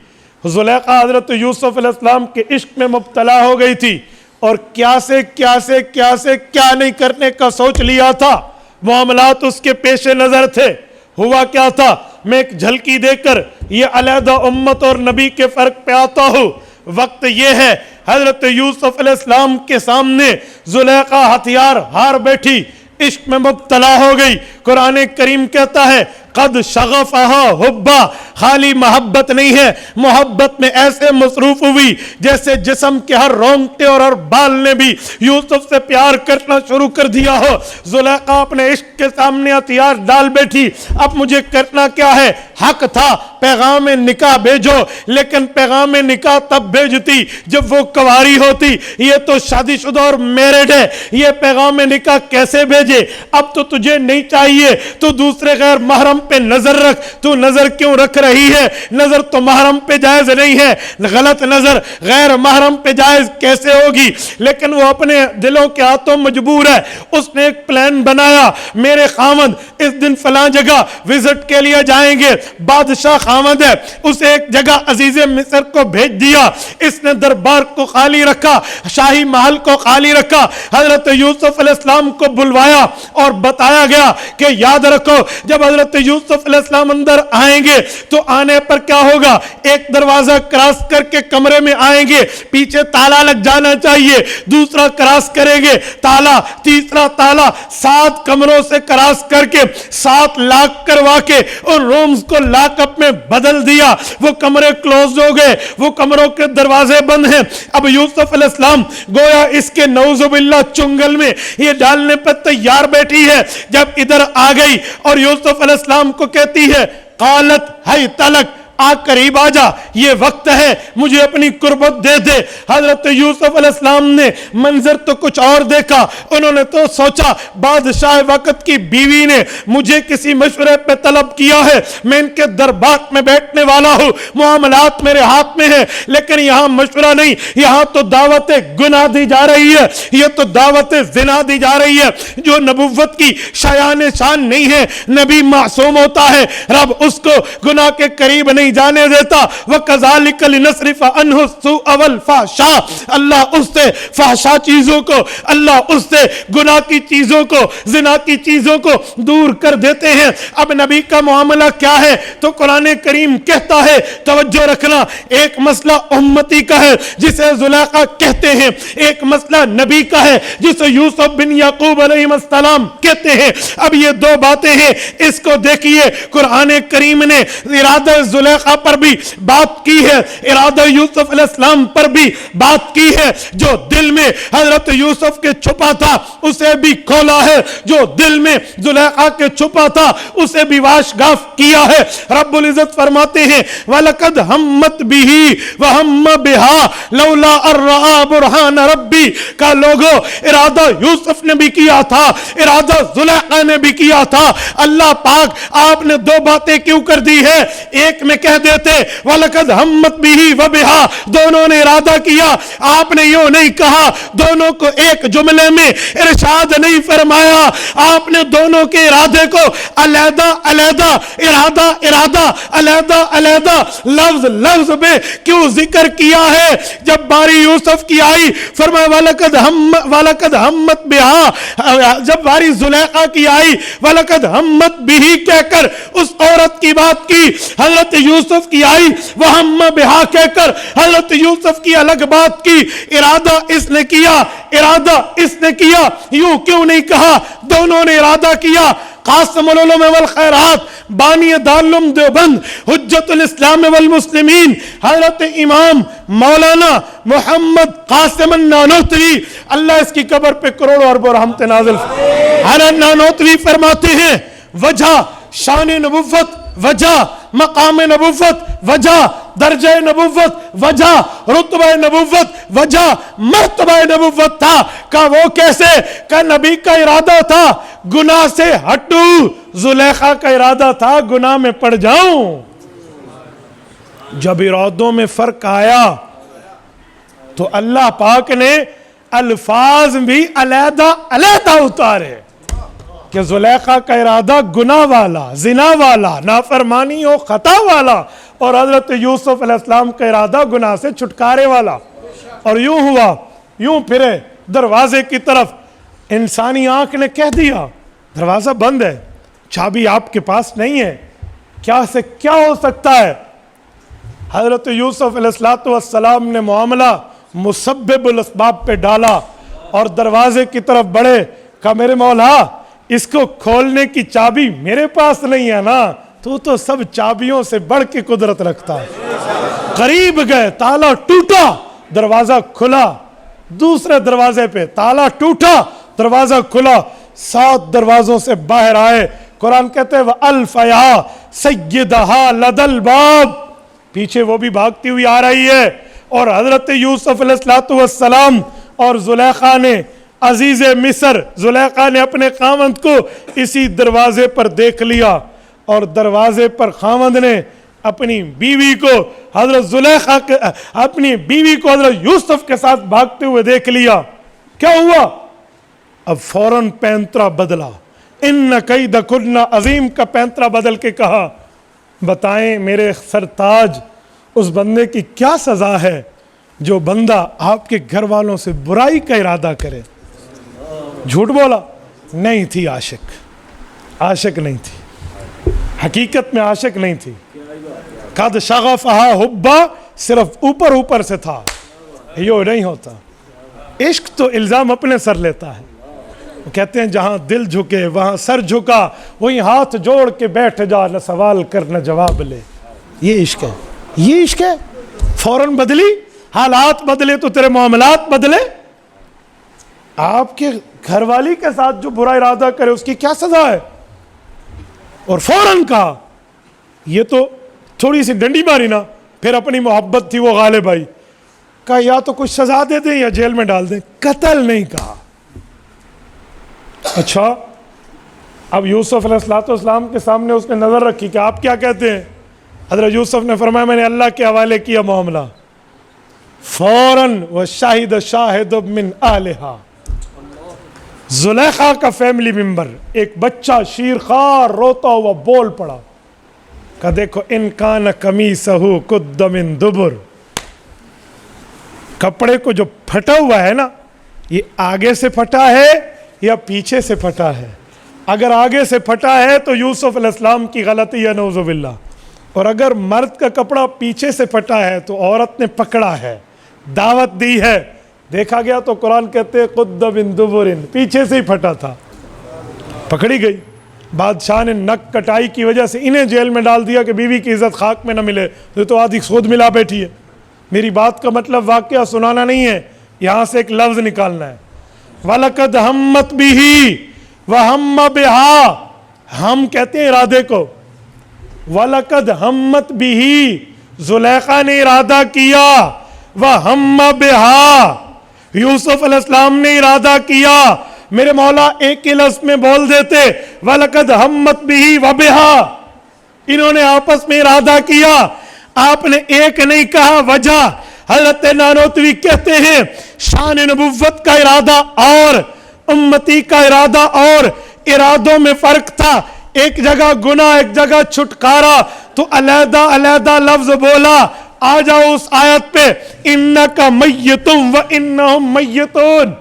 زلیخا حضرت یوسف علیہ السلام کے عشق میں مبتلا ہو گئی تھی اور کیا نہیں کرنے کا سوچ لیا تھا. معاملات اس کے پیش نظر تھے. ہوا کیا تھا؟ میں ایک جھلکی دے کر یہ علیحدہ امت اور نبی کے فرق پہ آتا ہوں. وقت یہ ہے حضرت یوسف علیہ السلام کے سامنے زلیخا ہتھیار ہار بیٹھی، عشق میں مبتلا ہو گئی. قرآن کریم کہتا ہے قد شغفہا حبا، خالی محبت نہیں ہے، محبت میں ایسے مصروف ہوئی جیسے جسم کے ہر رونگٹے اور ہر بال نے بھی یوسف سے پیار کرنا شروع کر دیا ہو۔ زلیخا اپنے عشق کے سامنے ہتھیار ڈال بیٹھی، اب مجھے کرنا کیا ہے؟ حق تھا پیغام نکاح بھیجو، لیکن پیغام نکاح تب بھیجتی جب وہ کنواری ہوتی، یہ تو شادی شدہ اور میرڈ ہے، یہ پیغام نکاح کیسے بھیجے؟ اب تو تجھے نہیں چاہیے، تو دوسرے غیر محرم پہ نظر رکھ، تو نظر کیوں رکھ رہی ہے؟ نظر تو محرم پہ جائز نہیں ہے، غلط نظر غیر محرم پہ جائز کیسے ہوگی؟ لیکن وہ اپنے دلوں کے ہاتھوں مجبور ہے۔ اس نے ایک پلان بنایا، میرے خامد اس دن فلاں جگہ وزٹ کے لیے جائیں گے، بادشاہ خامد ہے، اسے ایک جگہ عزیز مصر کو بھیج دیا، اس نے دربار کو خالی رکھا، شاہی محل کو خالی رکھا، حضرت یوسف علیہ السلام کو بلوایا اور بتایا گیا کہ یاد رکھو جب حضرت یوسف علیہ السلام اندر آئیں گے تو آنے پر کیا ہوگا؟ ایک دروازہ کراس کر کے کمرے میں آئیں گے، پیچھے تالا لگ جانا چاہیے، دوسرا کراس کریں گے تالا، تیسرا تالا، 7 کمروں سے کراس کر کے 7 لاک کروا کے اور رومز کو لاک اپ میں بدل دیا، وہ کمرے کلوز ہو گئے، وہ کمروں کے دروازے بند ہیں۔ اب یوسف علیہ السلام گویا اس کے نعوذ باللہ چنگل میں یہ ڈالنے پر تیار بیٹھی ہے، جب ادھر آ گئی اور یوسف علیہ السلام کو کہتی ہے قالت حیت لک، آ قریب آ جا، یہ وقت ہے مجھے اپنی قربت دے دے۔ حضرت یوسف علیہ السلام نے منظر تو کچھ اور دیکھا، انہوں نے تو سوچا بادشاہ وقت کی بیوی نے مجھے کسی مشورے پہ طلب کیا ہے، میں ان کے دربار میں بیٹھنے والا ہوں، معاملات میرے ہاتھ میں ہیں، لیکن یہاں مشورہ نہیں، یہاں تو دعوت گناہ دی جا رہی ہے، یہ تو دعوت زنا دی جا رہی ہے۔ جو نبوت کی شایان شان نہیں ہے، نبی معصوم ہوتا ہے، رب اس کو گناہ کے قریب نہیں جانے دیتا۔ وَكَذَلِكَ لِنَصْرِفَ عَنْهُ السُّوءَ وَالْفَحْشَاءَ، اللہ اس سے فحشا چیزوں کو، اللہ اس سے گناہ کی چیزوں کو، زنا کی چیزوں کو دور کر دیتے ہیں۔ اب نبی کا معاملہ کیا ہے؟ تو قرآن کریم کہتا ہے، توجہ رکھنا، ایک مسئلہ امتی کا ہے جسے زلیخا کہتے ہیں، ایک مسئلہ نبی کا ہے جسے یوسف بن یعقوب علیہ السلام کہتے ہیں۔ اب یہ دو باتیں ہیں، اس کو دیکھیے، قرآن کریم نے ارادہ زلیخا پر بھی بات کی ہے، ارادہ یوسف علیہ السلام پر بھی بات کی ہے۔ جو دل میں حضرت یوسف کے چھپا تھا اسے بھی کھولا ہے، جو دل میں زلیخا کے چھپا تھا اسے بھی واشگاف کیا ہے۔ رب العزت فرماتے ہیں وَلَقَدْ هَمَّتْ بِهِ وَهَمَّ بِهَا لَوْلَا أَن رَأَىٰ بُرْهَانَ رَبِّهِ کا لوگو ارادہ یوسف نے بھی کیا تھا، ارادہ زلیخا نے بھی کیا تھا۔ اللہ پاک آپ نے دو باتیں کیوں کر دی ہے؟ ایک میں کہہ دیتے وَلَقَدْ هَمَّتْ بِهِ وَبِهَا، دونوں نے ارادہ کیا، آپ نے یوں نہیں کہا، دونوں کو ایک جملے میں ارشاد نہیں فرمایا، آپ نے دونوں کے ارادے کو علیحدہ علیحدہ، ارادہ ارادہ، علیحدہ علیحدہ، لفظ لفظ میں کیوں ذکر کیا ہے؟ جب باری یوسف کی آئی فرمایا وَلَقَدْ هَمَّتْ بِهَا، جب باری زلیخا کی آئی وَلَقَدْ هَمَّتْ بِهِ کہہ کر اس عورت کی بات کی، حضرت یوسف کی آئی وَهَمَّ بِهَا کہہ کر حضرت یوسف کی الگ بات کی۔ ارادہ اس نے کیا، ارادہ اس نے کیا، یوں کیوں نہیں کہا؟ دونوں نے ارادہ کیا۔ قاسم العلوم والخیرات، بانی دارالعلوم دیوبند، حجت الاسلام والمسلمین، حضرت امام مولانا محمد قاسم النانوتوی، اللہ اس کی قبر پہ کروڑوں اربوں رحمت نازل۔ حضرت نانوتوی فرماتے ہیں وجہ شان نبوت، وجہ مقام نبوت، وجہ درجہ نبوت، وجہ رتبہ نبوت، وجہ مرتبہ نبوت تھا۔ کہ وہ کیسے؟ کہ نبی کا ارادہ تھا گناہ سے ہٹوں، زلیخا کا ارادہ تھا گناہ میں پڑ جاؤں۔ جب ارادوں میں فرق آیا تو اللہ پاک نے الفاظ بھی علیحدہ علیحدہ اتارے کہ زلیخا کا ارادہ گناہ والا، زنا والا، نافرمانی و خطا والا، اور حضرت یوسف علیہ السلام کا ارادہ گناہ سے چھٹکارے والا۔ اور یوں ہوا، یوں پھرے دروازے کی طرف، انسانی آنکھ نے کہہ دیا دروازہ بند ہے، چابی آپ کے پاس نہیں ہے، کیا سے کیا ہو سکتا ہے؟ حضرت یوسف علیہ السلام نے معاملہ مسبب الاسباب پہ ڈالا اور دروازے کی طرف بڑھے، کہا میرے مولا اس کو کھولنے کی چابی میرے پاس نہیں ہے نا، تو سب چابیوں سے بڑھ کے قدرت رکھتا ہے۔ قریب گئے، تالا ٹوٹا، دروازہ کھلا، دوسرے دروازے پہ تالا ٹوٹا، دروازہ کھلا، 7 دروازوں سے باہر آئے۔ قرآن کہتے ہیں وَأَلْفَيَا سَيِّدَهَا لَدَى الْبَابِ، پیچھے وہ بھی بھاگتی ہوئی آ رہی ہے، اور حضرت یوسف علیہ السلام اور زلیخا نے، عزیز مصر زلیخا نے اپنے خاوند کو اسی دروازے پر دیکھ لیا، اور دروازے پر خاوند نے اپنی بیوی کو حضرت زلیخا اپنی بیوی کو حضرت یوسف کے ساتھ بھاگتے ہوئے دیکھ لیا۔ کیا ہوا؟ اب فوراً پینترا بدلا، ان کیدکن عظیم کا پینترا بدل کے کہا بتائیں میرے سرتاج اس بندے کی کیا سزا ہے جو بندہ آپ کے گھر والوں سے برائی کا ارادہ کرے؟ جھوٹ بولا؟ نہیں تھی عاشق نہیں تھی، حقیقت میں عاشق نہیں تھی۔ قد شغفہا حبا، صرف اوپر سے تھا، یہ نہیں ہوتا۔ عشق تو الزام اپنے سر لیتا ہے، وہ کہتے ہیں جہاں دل جھکے وہاں سر جھکا، وہیں ہاتھ جوڑ کے بیٹھ جا، نہ سوال کر نہ جواب لے۔ یہ عشق ہے، یہ عشق ہے۔ فوراً بدلی، حالات بدلے تو تیرے معاملات بدلے۔ آپ کے گھر والی کے ساتھ جو برا ارادہ کرے اس کی کیا سزا ہے؟ اور فوراً کہا، یہ تو تھوڑی سی ڈنڈی ماری نا، پھر اپنی محبت تھی وہ غالب آئی، کہا یا تو کچھ سزا دے دیں یا جیل میں ڈال دیں، قتل نہیں کہا۔ اچھا، اب یوسف علیہ السلام کے سامنے اس نے نظر رکھی کہ آپ کیا کہتے ہیں؟ حضرت یوسف نے فرمایا میں نے اللہ کے حوالے کیا معاملہ۔ فوراً وَشَاهِدَ شَاهِدٌ مِّنْ أَهْلِهَا، زلیخا کا فیملی ممبر، ایک بچہ شیرخوار روتا ہوا بول پڑا کہ دیکھو ان کان قمیصہ قد من دبر، کپڑے کو جو پھٹا ہوا ہے نا، یہ آگے سے پھٹا ہے یا پیچھے سے پھٹا ہے؟ اگر آگے سے پھٹا ہے تو یوسف علیہ السلام کی غلطی ہے نعوذ باللہ، اور اگر مرد کا کپڑا پیچھے سے پھٹا ہے تو عورت نے پکڑا ہے، دعوت دی ہے۔ دیکھا گیا تو قرآن کہتے ہیں قد من دبر، پیچھے سے ہی پھٹا تھا، پکڑی گئی۔ بادشاہ نے نک کٹائی کی وجہ سے انہیں جیل میں ڈال دیا کہ بیوی کی عزت خاک میں نہ ملے، تو آدھی سود ملا بیٹھی ہے۔ میری بات کا مطلب واقعہ سنانا نہیں ہے، یہاں سے ایک لفظ نکالنا ہے، وَلَقَدْ ہَمَّتْ بِهِ وَهَمَّ بِهَا، ہم کہتے ہیں ارادے کو، وَلَقَدْ ہَمَّتْ بِهِ، زلیخا نے ارادہ کیا، وَهَمَّ بِهَا، یوسف علیہ السلام نے ارادہ کیا۔ میرے مولا ایک ہی لفظ میں بول دیتے، وَلَقَدْ ہَمَّتْ بِهِ وَبِهَا، انہوں نے آپس میں ارادہ کیا، آپ نے ایک نہیں کہا۔ وجہ حضرت نانوتوی کہتے ہیں شان نبوت کا ارادہ اور امتی کا ارادہ اور ارادوں میں فرق تھا، ایک جگہ گناہ ایک جگہ چھٹکارا، تو علیحدہ علیحدہ لفظ بولا۔ آ جاؤ اس آیت پہ، انکا میتم و انہم میتون،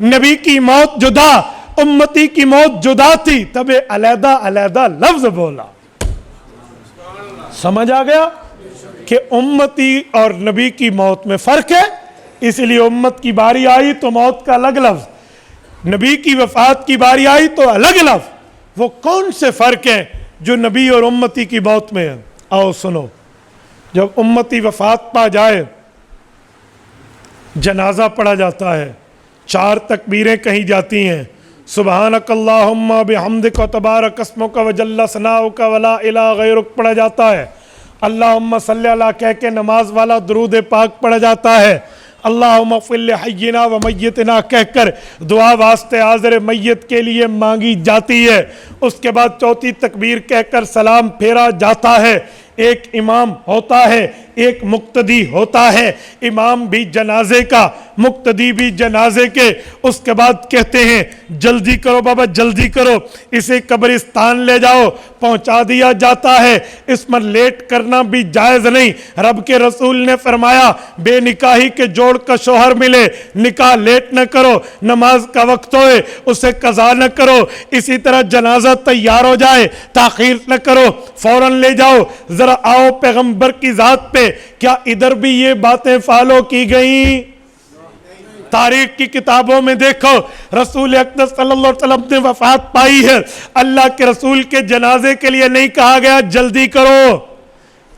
نبی کی موت جدا امتی کی موت جدا تھی، تب علیحدہ علیحدہ لفظ بولا۔ سمجھ آ گیا کہ امتی اور نبی کی موت میں فرق ہے، اس لیے امت کی باری آئی تو موت کا الگ لفظ، نبی کی وفات کی باری آئی تو الگ لفظ۔ وہ کون سے فرق ہیں جو نبی اور امتی کی موت میں ہیں؟ آؤ سنو، جب امتی وفات پا جائے، جنازہ پڑھا جاتا ہے، 4 تکبیریں کہی جاتی ہیں، سبحانک اللہم بحمدک و تبارک اسمک و جل ثناؤک ولا الہ غیرک پڑھا جاتا ہے، اللہم صلی اللہ کہہ کے نماز والا درود پاک پڑھا جاتا ہے، اللہم اغفر لحینا و میتنا کہہ کر دعا واسطے حاضر میت کے لیے مانگی جاتی ہے، اس کے بعد 4تھی تکبیر کہہ کر سلام پھیرا جاتا ہے۔ ایک امام ہوتا ہے، ایک مقتدی ہوتا ہے، امام بھی جنازے کا، مقتدی بھی جنازے کے، اس کے بعد کہتے ہیں جلدی کرو بابا جلدی کرو، اسے قبرستان لے جاؤ، پہنچا دیا جاتا ہے، اس میں لیٹ کرنا بھی جائز نہیں۔ رب کے رسول نے فرمایا بے نکاحی کے جوڑ کا شوہر ملے، نکاح لیٹ نہ کرو، نماز کا وقت ہوئے اسے قضا نہ کرو، اسی طرح جنازہ تیار ہو جائے تاخیر نہ کرو، فوراً لے جاؤ۔ ذرا آؤ پیغمبر کی ذات پہ، کیا ادھر بھی یہ باتیں فالو کی گئیں؟ تاریخ کی کتابوں میں دیکھو رسول اقدس صلی اللہ علیہ وسلم نے وفات پائی ہے، اللہ کے رسول کے جنازے کے لیے نہیں کہا گیا جلدی کرو،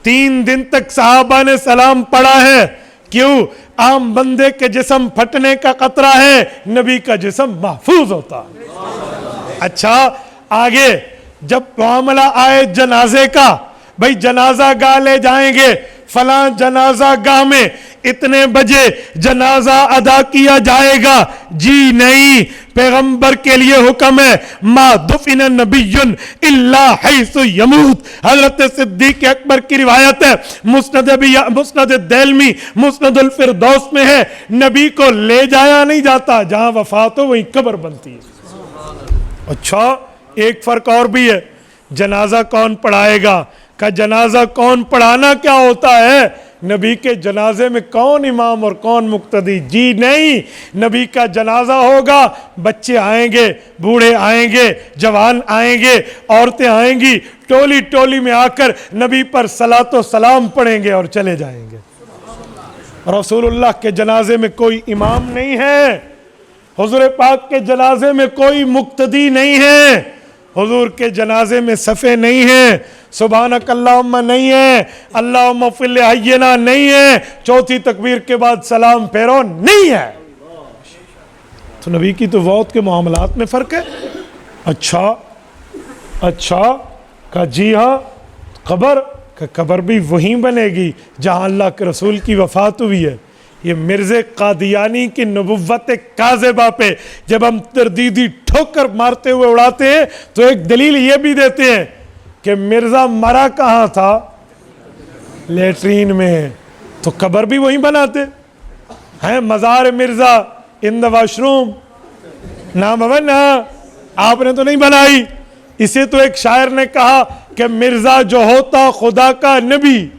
3 دن تک صحابہ نے سلام پڑھا ہے. کیوں؟ عام بندے کے جسم پھٹنے کا خطرہ ہے، نبی کا جسم محفوظ ہوتا. اچھا آگے جب معاملہ آئے جنازے کا، بھئی جنازہ گاہ لے جائیں گے، فلاں جنازہ گاہ میں اتنے بجے جنازہ ادا کیا جائے گا. جی نہیں، پیغمبر کے لیے حکم ہے ما دفن نبی الا حیث یموت. حضرت صدیق اکبر کی روایت ہے، مسند دیلمی مسند الفردوس میں ہے، نبی کو لے جایا نہیں جاتا، جہاں وفات ہو وہیں قبر بنتی ہے. اچھا ایک فرق اور بھی ہے، جنازہ کون پڑھائے گا؟ کہ جنازہ کون پڑھانا کیا ہوتا ہے؟ نبی کے جنازے میں کون امام اور کون مقتدی؟ جی نہیں، نبی کا جنازہ ہوگا، بچے آئیں گے، بوڑھے آئیں گے، جوان آئیں گے، عورتیں آئیں گی، ٹولی ٹولی میں آ کر نبی پر صلاۃ و سلام پڑھیں گے اور چلے جائیں گے. رسول اللہ کے جنازے میں کوئی امام نہیں ہے، حضور پاک کے جنازے میں کوئی مقتدی نہیں ہے، حضور کے جنازے میں صفے نہیں ہیں، سبحانک اللہم نہیں ہے، اللہم اغفر لحینا نہیں ہے، چوتھی تکبیر کے بعد سلام پھیرو نہیں ہے. تو نبی کی تو موت کے معاملات میں فرق ہے. اچھا کہ جی ہاں قبر بھی وہیں بنے گی جہاں اللہ کے رسول کی وفات ہوئی ہے. یہ مرزا قادیانی کی نبوت کاذبہ پہ جب ہم تردیدی ٹھوکر مارتے ہوئے اڑاتے ہیں تو ایک دلیل یہ بھی دیتے ہیں کہ مرزا مرا کہاں تھا؟ لیٹرین میں. تو قبر بھی وہیں بناتے ہیں، مزار مرزا ان دا واش روم، نام نا آپ نے تو نہیں بنائی. اسے تو ایک شاعر نے کہا کہ مرزا جو ہوتا خدا کا نبی،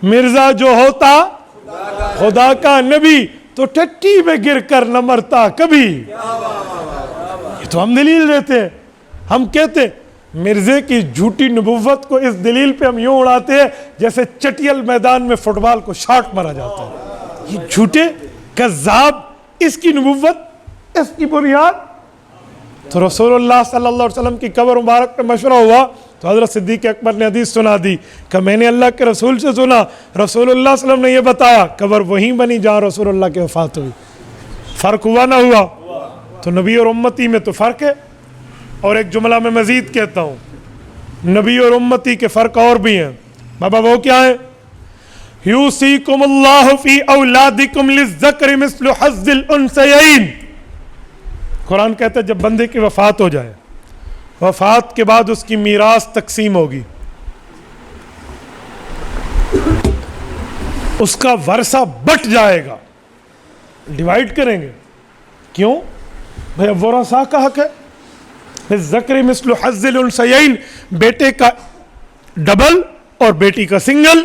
مرزا جو ہوتا خدا کا نبی تو ٹٹی میں گر کر نہ مرتا کبھی. یہ تو ہم دلیل دیتے ہیں، ہم کہتے ہیں مرزے کی جھوٹی نبوت کو اس دلیل پہ ہم یوں اڑاتے ہیں جیسے چٹیل میدان میں فٹ بال کو شاٹ مارا جاتا ہے. یہ جھوٹے کذاب، اس کی نبوت، اس کی بنیاد. تو رسول اللہ صلی اللہ علیہ وسلم کی قبر مبارک پہ مشورہ ہوا تو حضرت صدیق اکبر نے حدیث سنا دی کہ میں نے اللہ کے رسول سے سنا، رسول اللہ صلی اللہ علیہ وسلم نے یہ بتایا، قبر وہیں بنی جہاں رسول اللہ کی وفات ہوئی. فرق ہوا نہ ہوا؟ تو نبی اور امتی میں تو فرق ہے. اور ایک جملہ میں مزید کہتا ہوں، نبی اور امتی کے فرق اور بھی ہیں. بابا وہ کیا ہے؟ یوصیکم اللہ فی اولادکم للذکر مثل حظ الانثیین. قرآن کہتا ہے جب بندے کی وفات ہو جائے، وفات کے بعد اس کی میراث تقسیم ہوگی، اس کا ورثہ بٹ جائے گا، ڈیوائیڈ کریں گے. کیوں بھئی؟ اب ورثہ کا حق ہے. ذکر مثل حظ الانثیین، بیٹے کا ڈبل اور بیٹی کا سنگل.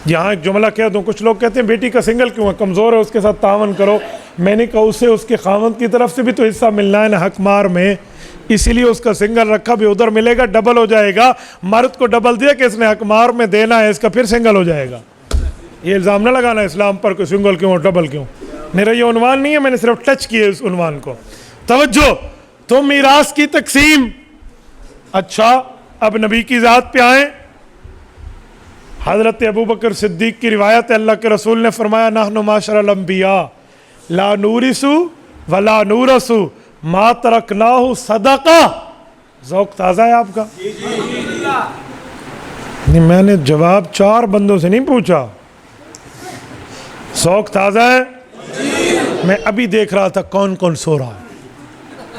یہاں ایک جملہ کہہ دوں، کچھ لوگ کہتے ہیں بیٹی کا سنگل کیوں ہے، کمزور ہے، اس کے ساتھ تعاون کرو. میں نے کہا اسے اس کے خاوند کی طرف سے بھی تو حصہ ملنا ہے نا حق مار میں، اسی لیے اس کا سنگل رکھا، بھی ادھر ملے گا، ڈبل ہو جائے گا. مرد کو ڈبل دیا کہ اس نے حق مار میں دینا ہے، اس کا پھر سنگل ہو جائے گا. یہ الزام نہ لگانا اسلام پر کہ سنگل کیوں ڈبل کیوں. میرا یہ عنوان نہیں ہے، میں نے صرف ٹچ کیا اس عنوان کو. توجہ، تو میراث کی تقسیم. اچھا اب نبی کی ذات پہ آئیں. حضرت ابوبکر صدیق کی روایت ہے، اللہ کے رسول نے فرمایا نحن معاشر الانبیاء لا نورث ولا نورث ما ترکناہ صدقہ. ذوق تازہ ہے آپ کا؟ میں نے جواب 4 بندوں سے نہیں پوچھا. ذوق تازہ ہے؟ میں ابھی دیکھ رہا تھا کون کون سو رہا ہے.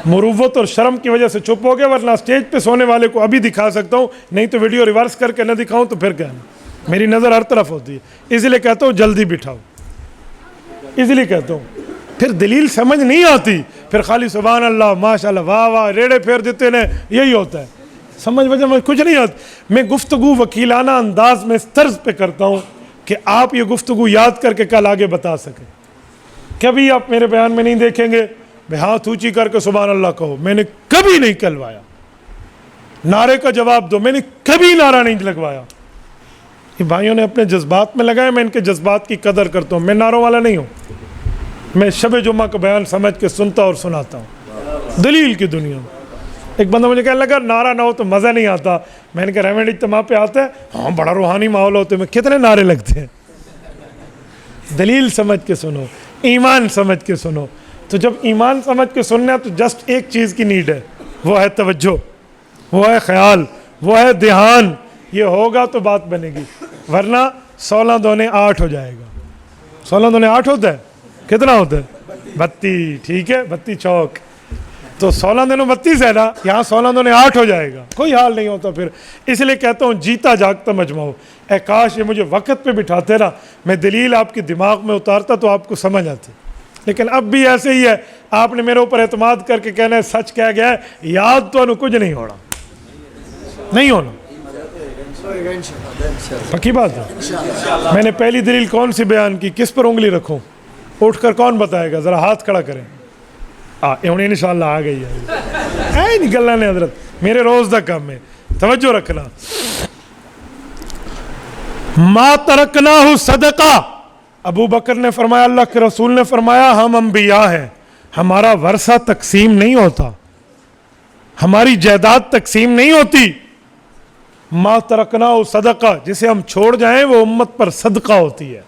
مروت اور شرم کی وجہ سے چپ ہو گیا، ورنہ اسٹیج پہ سونے والے کو ابھی دکھا سکتا ہوں، نہیں تو ویڈیو ریورس کر کے نہ دکھاؤں تو پھر کہنا. میری نظر ہر طرف ہوتی ہے، اس لیے کہتا ہوں جلدی بٹھاؤ، اس لیے کہتا ہوں. پھر دلیل سمجھ نہیں آتی، پھر خالی سبحان اللہ ماشاءاللہ واہ واہ ریڑے پھیر دیتے ہیں، یہی ہوتا ہے. سمجھ وجہ میں کچھ نہیں آتی. میں گفتگو وکیلانہ انداز میں اس طرز پہ کرتا ہوں کہ آپ یہ گفتگو یاد کر کے کل آگے بتا سکیں. کبھی آپ میرے بیان میں نہیں دیکھیں گے ہاتھ اونچی کر کے سبحان اللہ کہو، میں نے کبھی نہیں کہلوایا. نعرے کا جواب دو، میں نے کبھی نعرہ نہیں لگوایا. یہ بھائیوں نے اپنے جذبات میں لگائے، میں ان کے جذبات کی قدر کرتا ہوں، میں نعروں والا نہیں ہوں، میں شب جمعہ کا بیان سمجھ کے سنتا اور سناتا ہوں دلیل کی دنیا میں۔ ایک بندہ مجھے کہنے لگا نعرہ نہ ہو تو مزہ نہیں آتا، میں نے کہا ریونڈ اجتماع پہ آتا ہے، ہاں بڑا روحانی ماحول ہوتے میں کتنے نعرے لگتے ہیں، دلیل سمجھ کے سنو، ایمان سمجھ کے سنو۔ تو جب ایمان سمجھ کے سننا ہے تو جسٹ ایک چیز کی نیڈ ہے، وہ ہے توجہ، وہ ہے خیال، وہ ہے دھیان، یہ ہوگا تو بات بنے گی، ورنہ 16 دونے 8 ہو جائے گا۔ 16 دونے 8 ہوتا ہے، کتنا ہوتا ہے 32، ٹھیک ہے 32 چوک، تو 16 دنوں 32 ہے نا، یہاں 16 دونے 8 ہو جائے گا، کوئی حال نہیں ہوتا پھر۔ اس لیے کہتا ہوں جیتا جاگتا مجمع ہو، اے کاش یہ مجھے وقت پہ بٹھاتے نا، میں دلیل آپ کے دماغ میں اتارتا تو آپ کو سمجھ آتی، لیکن اب بھی ایسے ہی ہے، آپ نے میرے اوپر اعتماد کر کے کہنا ہے سچ کہہ گیا ہے، یاد تو کچھ نہیں ہونا، نہیں ہونا، پکی بات ہے۔ میں نے پہلی دلیل کون سی بیان کی، کس پر انگلی رکھوں، اٹھ کر کون بتائے گا، ذرا ہاتھ کھڑا کریں۔ انہیں انشاءاللہ آ گئی ہے نکلنا نے حضرت، میرے روز دا کام ہے، توجہ رکھنا۔ ما ترکناہ صدقہ، ابو بکر نے فرمایا، اللہ کے رسول نے فرمایا ہم انبیاء ہیں، ہمارا ورثہ تقسیم نہیں ہوتا، ہماری جائیداد تقسیم نہیں ہوتی۔ ما ترکناہ صدقہ، جسے ہم چھوڑ جائیں وہ امت پر صدقہ ہوتی ہے۔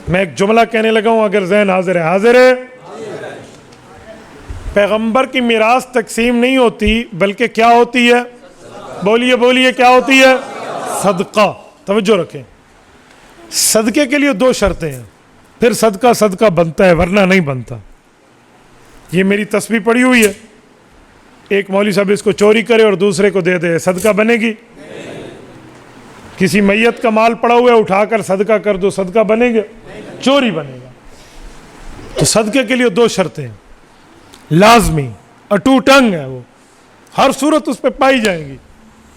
میں ایک جملہ کہنے لگا ہوں، اگر ذہن حاضر ہے، حاضر ہے، پیغمبر کی میراث تقسیم نہیں ہوتی بلکہ کیا ہوتی ہے، بولیے بولیے کیا ہوتی ہے، صدقہ۔ توجہ رکھیں، صدقے کے لیے 2 شرطیں ہیں، پھر صدقہ بنتا ہے ورنہ نہیں بنتا۔ یہ میری تسبیح پڑی ہوئی ہے، ایک مولوی صاحب اس کو چوری کرے اور دوسرے کو دے دے، صدقہ بنے گی؟ کسی میت کا مال پڑا ہوا ہے اٹھا کر صدقہ کر دو، صدقہ بنے گا؟ چوری بنے گا۔ تو صدقے کے لیے 2 شرطیں ہیں، لازمی اٹوٹ انگ ہے، وہ ہر صورت اس پہ پائی جائیں گی۔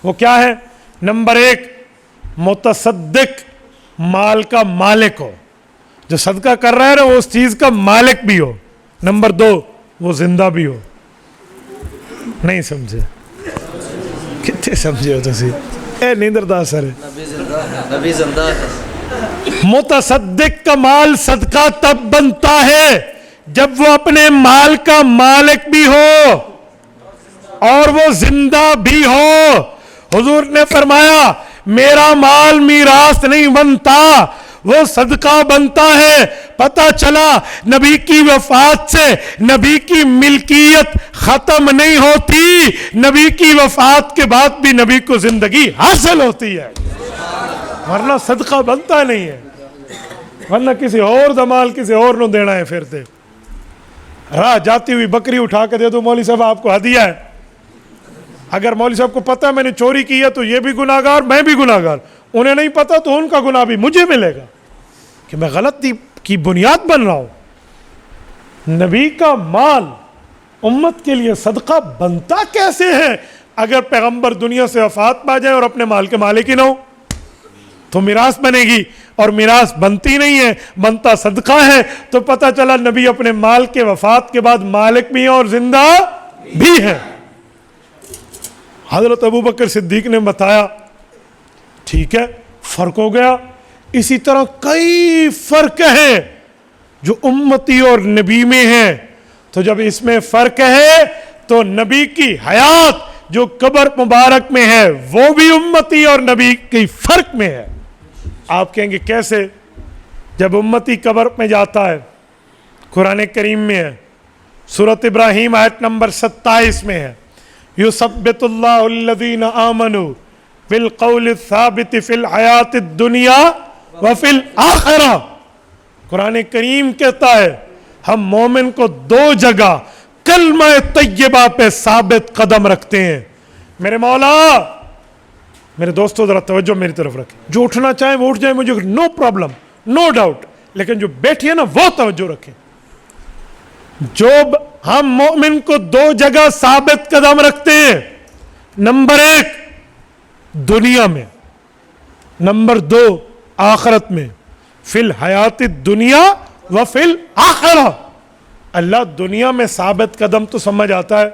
وہ کیا ہے؟ نمبر 1، متصدق مال کا مالک ہو، جو صدقہ کر رہا ہے نا وہ اس چیز کا مالک بھی ہو۔ نمبر 2، وہ زندہ بھی ہو۔ نہیں سمجھے؟ کتنے سمجھے ہو تسی؟ اے نیندر دا سر نبی زندہ ہے۔ متصدق کا مال صدقہ تب بنتا ہے جب وہ اپنے مال کا مالک بھی ہو اور وہ زندہ بھی ہو۔ حضور نے فرمایا میرا مال میراث نہیں بنتا، وہ صدقہ بنتا ہے۔ پتہ چلا نبی کی وفات سے نبی کی ملکیت ختم نہیں ہوتی، نبی کی وفات کے بعد بھی نبی کو زندگی حاصل ہوتی ہے، ورنہ صدقہ بنتا نہیں ہے، ورنہ کسی اور دا مال کسی اور نو دینا ہے۔ پھرتے راہ جاتی ہوئی بکری اٹھا کے دے دو، مولوی صاحب آپ کو ہدیہ ہے۔ اگر مولوی صاحب کو پتہ ہے میں نے چوری کی ہے تو یہ بھی گناہگار، میں بھی گناہگار، انہیں نہیں پتہ تو ان کا گناہ بھی مجھے ملے گا کہ میں غلطی کی بنیاد بن رہا ہوں۔ نبی کا مال امت کے لیے صدقہ بنتا کیسے ہے؟ اگر پیغمبر دنیا سے وفات پا جائے اور اپنے مال کے مالک ہی نہ ہو تو میراث بنے گی، اور میراث بنتی نہیں ہے، بنتا صدقہ ہے۔ تو پتہ چلا نبی اپنے مال کے وفات کے بعد مالک بھی ہیں اور زندہ بھی ہیں۔ حضرت ابوبکر صدیق نے بتایا، ٹھیک ہے فرق ہو گیا۔ اسی طرح کئی فرق ہیں جو امتی اور نبی میں ہیں، تو جب اس میں فرق ہے تو نبی کی حیات جو قبر مبارک میں ہے وہ بھی امتی اور نبی کی فرق میں ہے۔ آپ کہیں گے کیسے؟ جب امتی قبر میں جاتا ہے، قرآن کریم میں ہے، سورۃ ابراہیم آیت نمبر 27 میں ہے، یثبت اللہ الذین آمنوا بالقول الثابت فی الحیات الدنیا وفی الآخرہ۔ قرآن کریم کہتا ہے ہم مومن کو 2 جگہ کلمہ طیبہ پہ ثابت قدم رکھتے ہیں۔ میرے مولا، میرے دوستو ذرا توجہ میری طرف رکھیں، جو اٹھنا چاہیں وہ اٹھ جائیں، مجھے نو پرابلم، نو ڈاؤٹ، لیکن جو بیٹھی ہے نا وہ توجہ رکھیں۔ جو ہم مومن کو 2 جگہ ثابت قدم رکھتے ہیں، نمبر 1 دنیا میں، نمبر 2 آخرت میں، فی الحیات الدنیا و فی الآخرہ۔ اللہ دنیا میں ثابت قدم تو سمجھ آتا ہے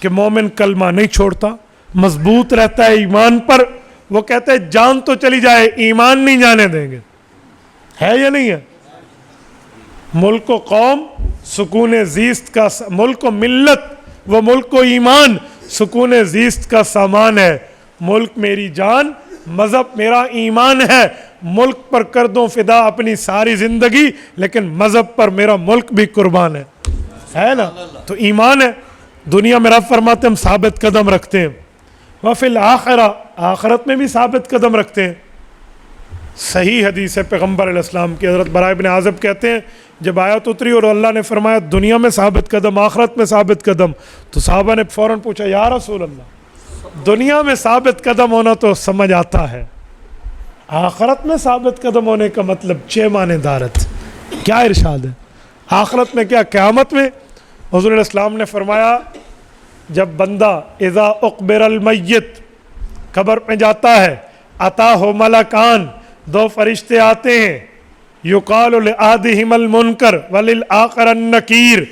کہ مومن کلمہ نہیں چھوڑتا، مضبوط رہتا ہے ایمان پر، وہ کہتے ہیں جان تو چلی جائے ایمان نہیں جانے دیں گے. ہے یا نہیں ہے؟ ملک و قوم سکون زیست کا، ملک و ملت و ملک و ایمان سکون زیست کا سامان ہے. ملک میری جان، مذہب میرا ایمان ہے. ملک پر کر دوں فدا اپنی ساری زندگی، لیکن مذہب پر میرا ملک بھی قربان ہے نا. تو ایمان ہے. دنیا میں رب فرماتے ہم ثابت قدم رکھتے ہیں، وفی الآخرہ آخرت میں بھی ثابت قدم رکھتے ہیں. صحیح حدیث ہے پیغمبر علیہ السلام کی. حضرت براء بن عازب کہتے ہیں جب آیت اتری اور اللہ نے فرمایا دنیا میں ثابت قدم آخرت میں ثابت قدم، تو صحابہ نے فوراً پوچھا یا رسول اللہ دنیا میں ثابت قدم ہونا تو سمجھ آتا ہے، آخرت میں ثابت قدم ہونے کا مطلب چھ معنی دارت کیا ارشاد ہے؟ آخرت میں کیا قیامت میں؟ حضور علیہ السلام نے فرمایا جب بندہ اذا اقبر المیت قبر میں جاتا ہے، اتاہ ملکان دو فرشتے آتے ہیں، یقال لأحدہم المنکر وللآخر النکیر،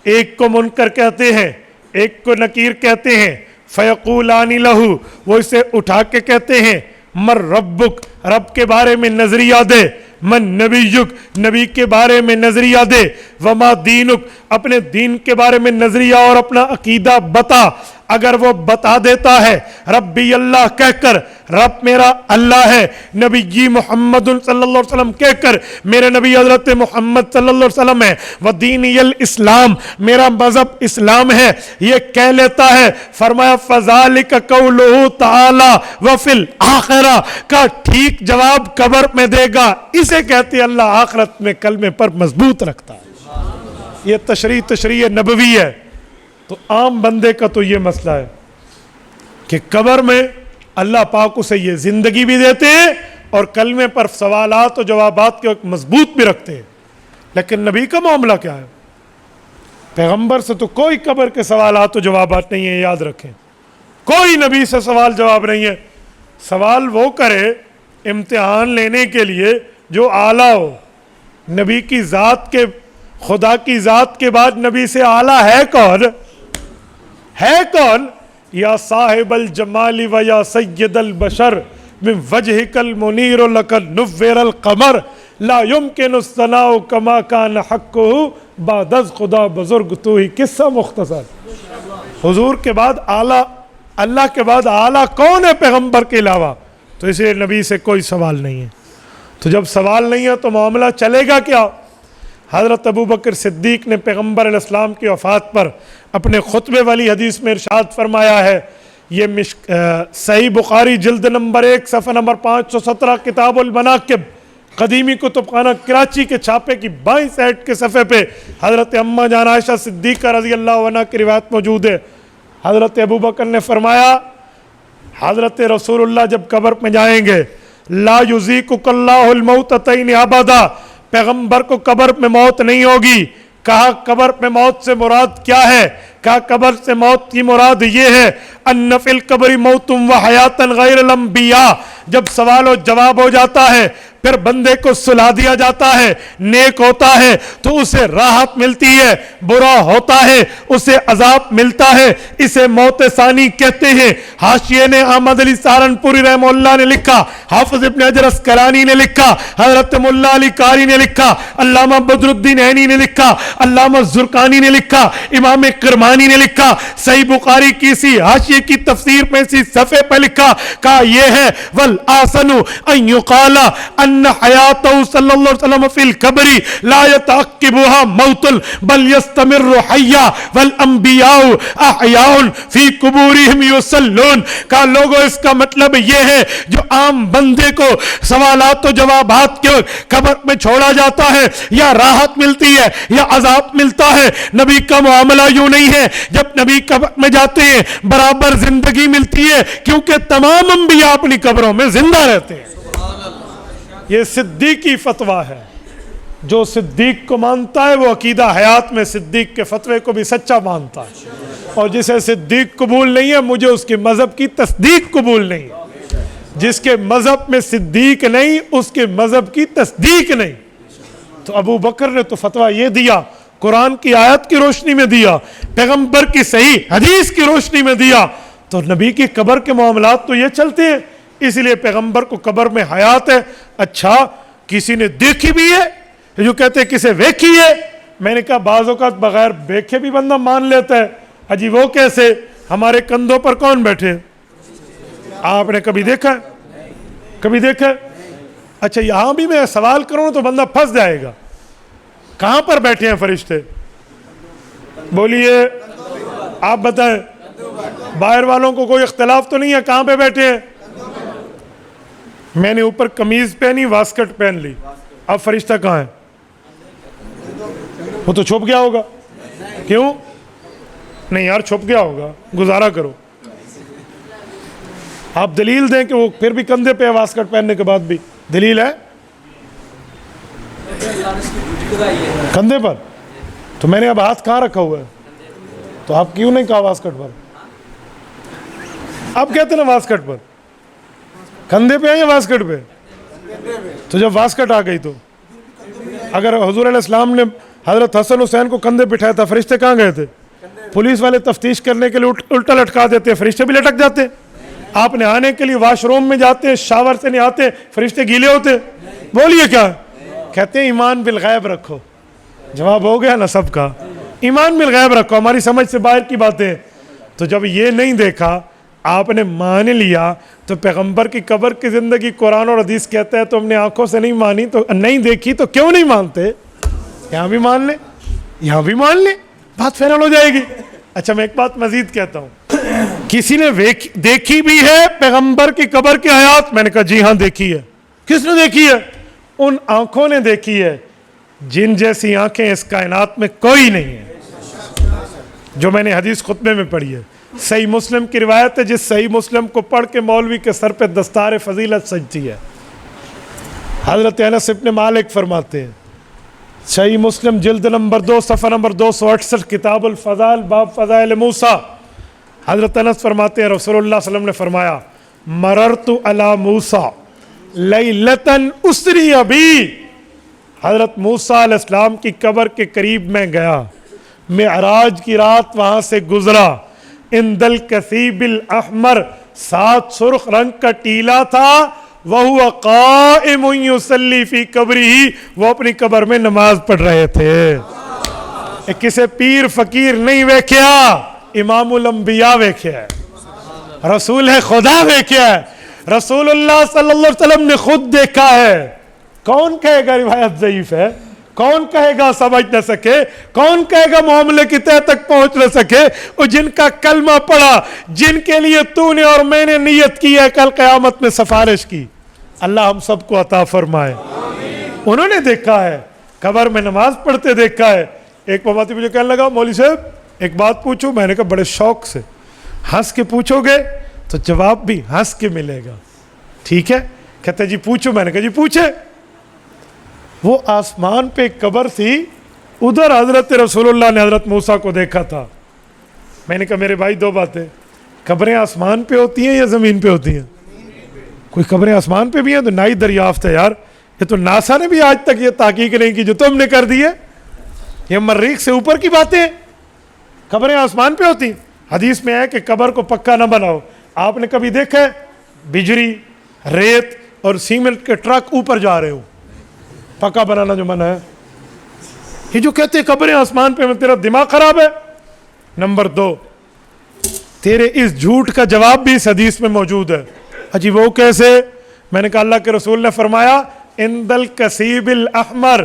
ایک کو منکر کہتے ہیں ایک کو نکیر کہتے ہیں. فیقولان لہو، وہ اسے اٹھا کے کہتے ہیں من ربک، رب کے بارے میں نظریہ دے، من نبیک، نبی کے بارے میں نظریہ دے، وما دینک، اپنے دین کے بارے میں نظریہ اور اپنا عقیدہ بتا. اگر وہ بتا دیتا ہے ربی اللہ کہہ کر، رب میرا اللہ ہے، نبی محمد صلی اللہ علیہ وسلم کہہ کر، میرے نبی حضرت محمد صلی اللہ علیہ وسلم ہے، ودینی الاسلام، میرا مذہب اسلام ہے، یہ کہہ لیتا ہے، فرمایا فذالک قولہ تعالی وفی الآخرہ کا ٹھیک جواب قبر میں دے گا. اسے کہتے اللہ آخرت میں کلمے پر مضبوط رکھتا ہے. یہ تشریح نبوی ہے. تو عام بندے کا تو یہ مسئلہ ہے کہ قبر میں اللہ پاک اسے یہ زندگی بھی دیتے ہیں اور کلمے پر سوالات و جوابات کے مضبوط بھی رکھتے ہیں. لیکن نبی کا معاملہ کیا ہے؟ پیغمبر سے تو کوئی قبر کے سوالات و جوابات نہیں ہیں، یاد رکھیں. کوئی نبی سے سوال جواب نہیں ہے. سوال وہ کرے امتحان لینے کے لیے جو اعلیٰ ہو. نبی کی ذات کے، خدا کی ذات کے بعد نبی سے اعلیٰ ہے کون؟ ہے کون؟ یا صاحب الجمال و یا سید البشر من وجهک المنیر لک نور القمر لا يمکن الثناء کما کان حقہ بعد از خدا بزرگ تو ہی. قصہ مختصر. حضور کے بعد اعلیٰ، اللہ کے بعد اعلیٰ کون ہے پیغمبر کے علاوہ؟ تو اس لیے نبی سے کوئی سوال نہیں ہے. تو جب سوال نہیں ہے تو معاملہ چلے گا کیا؟ حضرت ابو بکر صدیق نے پیغمبر علیہ السلام کی وفات پر اپنے خطبے والی حدیث میں ارشاد فرمایا ہے، یہ صحیح بخاری جلد نمبر 1 صفحہ نمبر 517 کتاب المناقب، قدیمی کتب خانہ کراچی کے چھاپے کی 22 سائٹ کے صفحے پہ حضرت اماں جان عائشہ صدیقہ رضی اللہ عنہ کی روایت موجود ہے. حضرت ابو بکر نے فرمایا حضرت رسول اللہ جب قبر میں جائیں گے، لا یذیقک اللہ الموتتین ابدا، پیغمبر کو قبر میں موت نہیں ہوگی. کہا قبر میں موت سے مراد کیا ہے؟ کہا قبر سے موت کی مراد یہ ہے ان فی القبر موت و حیات غیر الانبیاء. جب سوال و جواب ہو جاتا ہے پھر بندے کو سلا دیا جاتا ہے، نیک ہوتا ہے تو اسے راحت ملتی ہے، برا ہوتا ہے اسے عذاب ملتا ہے. اسے موت ثانی کہتے ہیں. حاشیے نے احمد علی سہارنپوری رحمہ اللہ نے لکھا، حافظ ابن حجر اسقلانی نے لکھا، حضرت ملا علی قاری نے لکھا، علامہ بدر الدین عینی نے لکھا، علامہ زرقانی نے لکھا، امام کرمانی نے لکھا. صحیح بخاری کی اسی حاشیے کی تفسیر میں اسی صفحے پہ لکھا، کہا یہ ہے والآسن ان یقال ان حیاتہ صلی اللہ علیہ وسلم فی القبر لا یتعقبها موت بل یستمر حیا والانبیاء احیاء فی قبورہم یصلون. کہا لوگوں اس کا مطلب یہ ہے جو عام بندے کو سوالات و جوابات کے قبر میں چھوڑا جاتا ہے یا راحت ملتی ہے یا عذاب ملتا ہے، نبی کا معاملہ یوں نہیں ہے. جب نبی قبر میں جاتے ہیں برابر زندگی ملتی ہے کیونکہ تمام انبیاء اپنی قبروں میں زندہ رہتے ہیں. یہ صدیقی فتویٰ ہے. جو صدیق کو مانتا ہے وہ عقیدہ حیات میں صدیق کے فتوے کو بھی سچا مانتا ہے، اور جسے صدیق قبول نہیں ہے مجھے اس کے مذہب کی تصدیق قبول نہیں ہے. جس کے مذہب میں صدیق نہیں اس کے مذہب کی تصدیق نہیں. تو ابو بکر نے تو فتویٰ یہ دیا، قرآن کی آیت کی روشنی میں دیا، پیغمبر کی صحیح حدیث کی روشنی میں دیا. تو نبی کی قبر کے معاملات تو یہ چلتے ہیں اس لیے پیغمبر کو قبر میں حیات ہے. اچھا کسی نے دیکھی بھی ہے؟ جو کہتے ہیں کسے ویکھی ہے. میں نے کہا بعض اوقات بغیر دیکھے بھی بندہ مان لیتا ہے. اجی وہ کیسے؟ ہمارے کندھوں پر کون بیٹھے؟ آپ نے کبھی دیکھا ہے؟ کبھی دیکھا ہے؟ اچھا یہاں بھی میں سوال کروں تو بندہ پھنس جائے گا. کہاں پر بیٹھے ہیں فرشتے؟ بولیے آپ بتائیں. باہر والوں کو کوئی اختلاف تو نہیں ہے کہاں پہ بیٹھے ہیں؟ میں نے اوپر قمیض پہنی واسکٹ پہن لی, اب فرشتہ کہاں ہے؟ وہ تو چھپ گیا ہوگا. کیوں نہیں یار چھپ گیا ہوگا, گزارا کرو. آپ دلیل دیں کہ وہ پھر بھی کندھے پہ ہے واسکٹ پہننے کے بعد بھی. دلیل ہے کندھے پر, تو میں نے اب ہاتھ کہاں رکھا ہوا ہے؟ تو آپ کیوں نہیں کہا واسکٹ پر؟ آپ کہتے ہیں نا واسکٹ پر, کندھے پہ ہے یا واسکٹ پہ؟ تو جب واسکٹ آ گئی تو اگر حضور علیہ السلام نے حضرت حسن حسین کو کندھے بٹھایا تھا, فرشتے کہاں گئے تھے؟ پولیس والے تفتیش کرنے کے لیے الٹا لٹکا دیتے, فرشتے بھی لٹک جاتے. آپ نہانے کے لیے واش روم میں جاتے, شاور سے نہاتے, فرشتے گیلے ہوتے؟ بولیے کیا کہتے ہیں؟ ایمان بالغیب رکھو. جواب ہو گیا نا سب کا, ایمان بالغیب رکھو. ہماری سمجھ سے باہر کی باتیں. تو جب یہ نہیں دیکھا آپ نے مان لیا, تو پیغمبر کی قبر کی زندگی قرآن اور حدیث کہتا ہے تو ہم نے آنکھوں سے نہیں مانی, تو نہیں دیکھی تو کیوں نہیں مانتے؟ یہاں بھی مان لیں, یہاں بھی مان لیں, بات فائنل ہو جائے گی. اچھا میں ایک بات مزید کہتا ہوں, کسی نے دیکھی بھی ہے پیغمبر کی قبر کی حیات؟ میں نے کہا جی ہاں دیکھی ہے. کس نے دیکھی ہے؟ ان آنکھوں نے دیکھی ہے جن جیسی آنکھیں اس کائنات میں کوئی نہیں ہے, جو میں نے حدیث خطبے میں پڑھی ہے. صحیح مسلم کی روایت ہے, جس صحیح مسلم کو پڑھ کے مولوی کے سر پہ دستار فضیلت سجتی ہے. حضرت انس ابن مالک فرماتے ہیں, صحیح مسلم جلد نمبر 2 صفحہ نمبر 268 کتاب الفضائل باب فضائل موسیٰ. حضرت انس فرماتے ہیں رسول اللہ صلی اللہ علیہ وسلم نے فرمایا, مررت علی موسیٰ لیلتن اسری بی. حضرت موسیٰ علیہ السلام کی قبر کے قریب میں گیا, معراج کی رات وہاں سے گزرا. اندل الکثیب الاحمر, 7 سرخ رنگ کا ٹیلا تھا. وَهُوَ قَائِمٌ يُصَلِّي فِي قَبْرِهِ, وہ اپنی قبر میں نماز پڑھ رہے تھے. کسے پیر فقیر نہیں ویکھیا, امام الانبیاء ویکھیا ہے, رسول خدا ویکھیا ہے, رسول اللہ صلی اللہ علیہ وسلم نے خود دیکھا ہے. کون کہے گا روایت ضعیف ہے؟ کون کہے گا سمجھ نہ سکے؟ کون کہے گا معاملے کی تہ تک پہنچ نہ سکے؟ اور جن کا کلمہ پڑھا, جن کے لیے تو نے اور میں نے نیت کی ہے کل قیامت میں سفارش کی, اللہ ہم سب کو عطا فرمائے. انہوں نے دیکھا ہے, قبر میں نماز پڑھتے دیکھا ہے. ایک مواتی مجھے کہنے لگا مولوی صاحب ایک بات پوچھوں. میں نے کہا بڑے شوق سے. ہنس کے پوچھو گے تو جواب بھی ہنس کے ملے گا, ٹھیک ہے؟ کہتے جی پوچھو. میں نے کہا جی پوچھے. وہ آسمان پہ ایک قبر تھی, ادھر حضرت رسول اللہ نے حضرت موسیٰ کو دیکھا تھا. میں نے کہا میرے بھائی دو باتیں, قبریں آسمان پہ ہوتی ہیں یا زمین پہ ہوتی ہیں؟ کوئی قبریں آسمان پہ بھی ہیں تو نئی دریافت ہے یار. یہ تو ناسا نے بھی آج تک یہ تحقیق نہیں کی جو تم نے کر دی ہے. یہ مریخ سے اوپر کی باتیں ہیں. قبریں آسمان پہ ہوتی ہیں. حدیث میں ہے کہ قبر کو پکا نہ بناؤ. آپ نے کبھی دیکھا ہے بجری, ریت اور سیمنٹ کے ٹرک اوپر جا رہے ہو؟ پکا بنانا جو منع ہے. یہ جو کہتے ہیں قبریں آسمان پہ, میں تیرا دماغ خراب ہے. نمبر 2, تیرے اس جھوٹ کا جواب بھی اس حدیث میں موجود ہے. اجی وہ کیسے؟ میں نے کہا اللہ کے رسول نے فرمایا عند الکثیب الاحمر,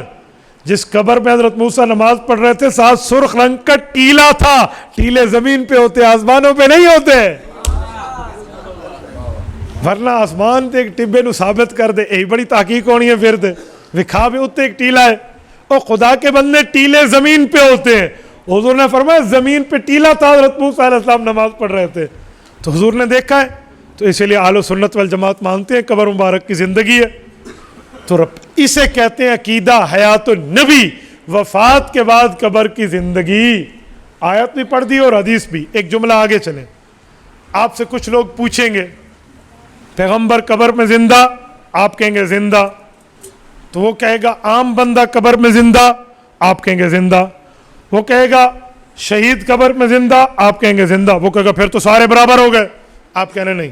جس قبر میں حضرت موسیٰ نماز پڑھ رہے تھے 7 سرخ رنگ کا ٹیلا تھا. ٹیلے زمین پہ ہوتے, آسمانوں پہ نہیں ہوتے. ورنہ آسمان تے ایک ٹبے نو ثابت کر دے, یہی بڑی تحقیق ہونی ہے. پھر دے وکھا بھی اتنے ایک ٹیلا ہے. اور خدا کے بندے ٹیلے زمین پہ ہوتے ہیں. حضور نے فرمایا زمین پہ ٹیلا تھا, حضرت موسیٰ علیہ السلام نماز پڑھ رہے تھے. تو حضور نے دیکھا ہے. تو اسی لیے اہل سنت والجماعت مانتے ہیں قبر مبارک کی زندگی ہے. تو اسے کہتے ہیں عقیدہ حیات النبی, وفات کے بعد قبر کی زندگی. آیت بھی پڑھ دی اور حدیث بھی. ایک جملہ آگے چلیں. آپ سے کچھ لوگ پوچھیں گے پیغمبر قبر میں زندہ, آپ کہیں گے زندہ. تو وہ کہے گا عام بندہ قبر میں زندہ, آپ کہیں گے زندہ. وہ کہے گا شہید قبر میں زندہ, آپ کہیں گے زندہ. وہ کہے گا پھر تو سارے برابر ہو گئے, آپ کہنے نہیں.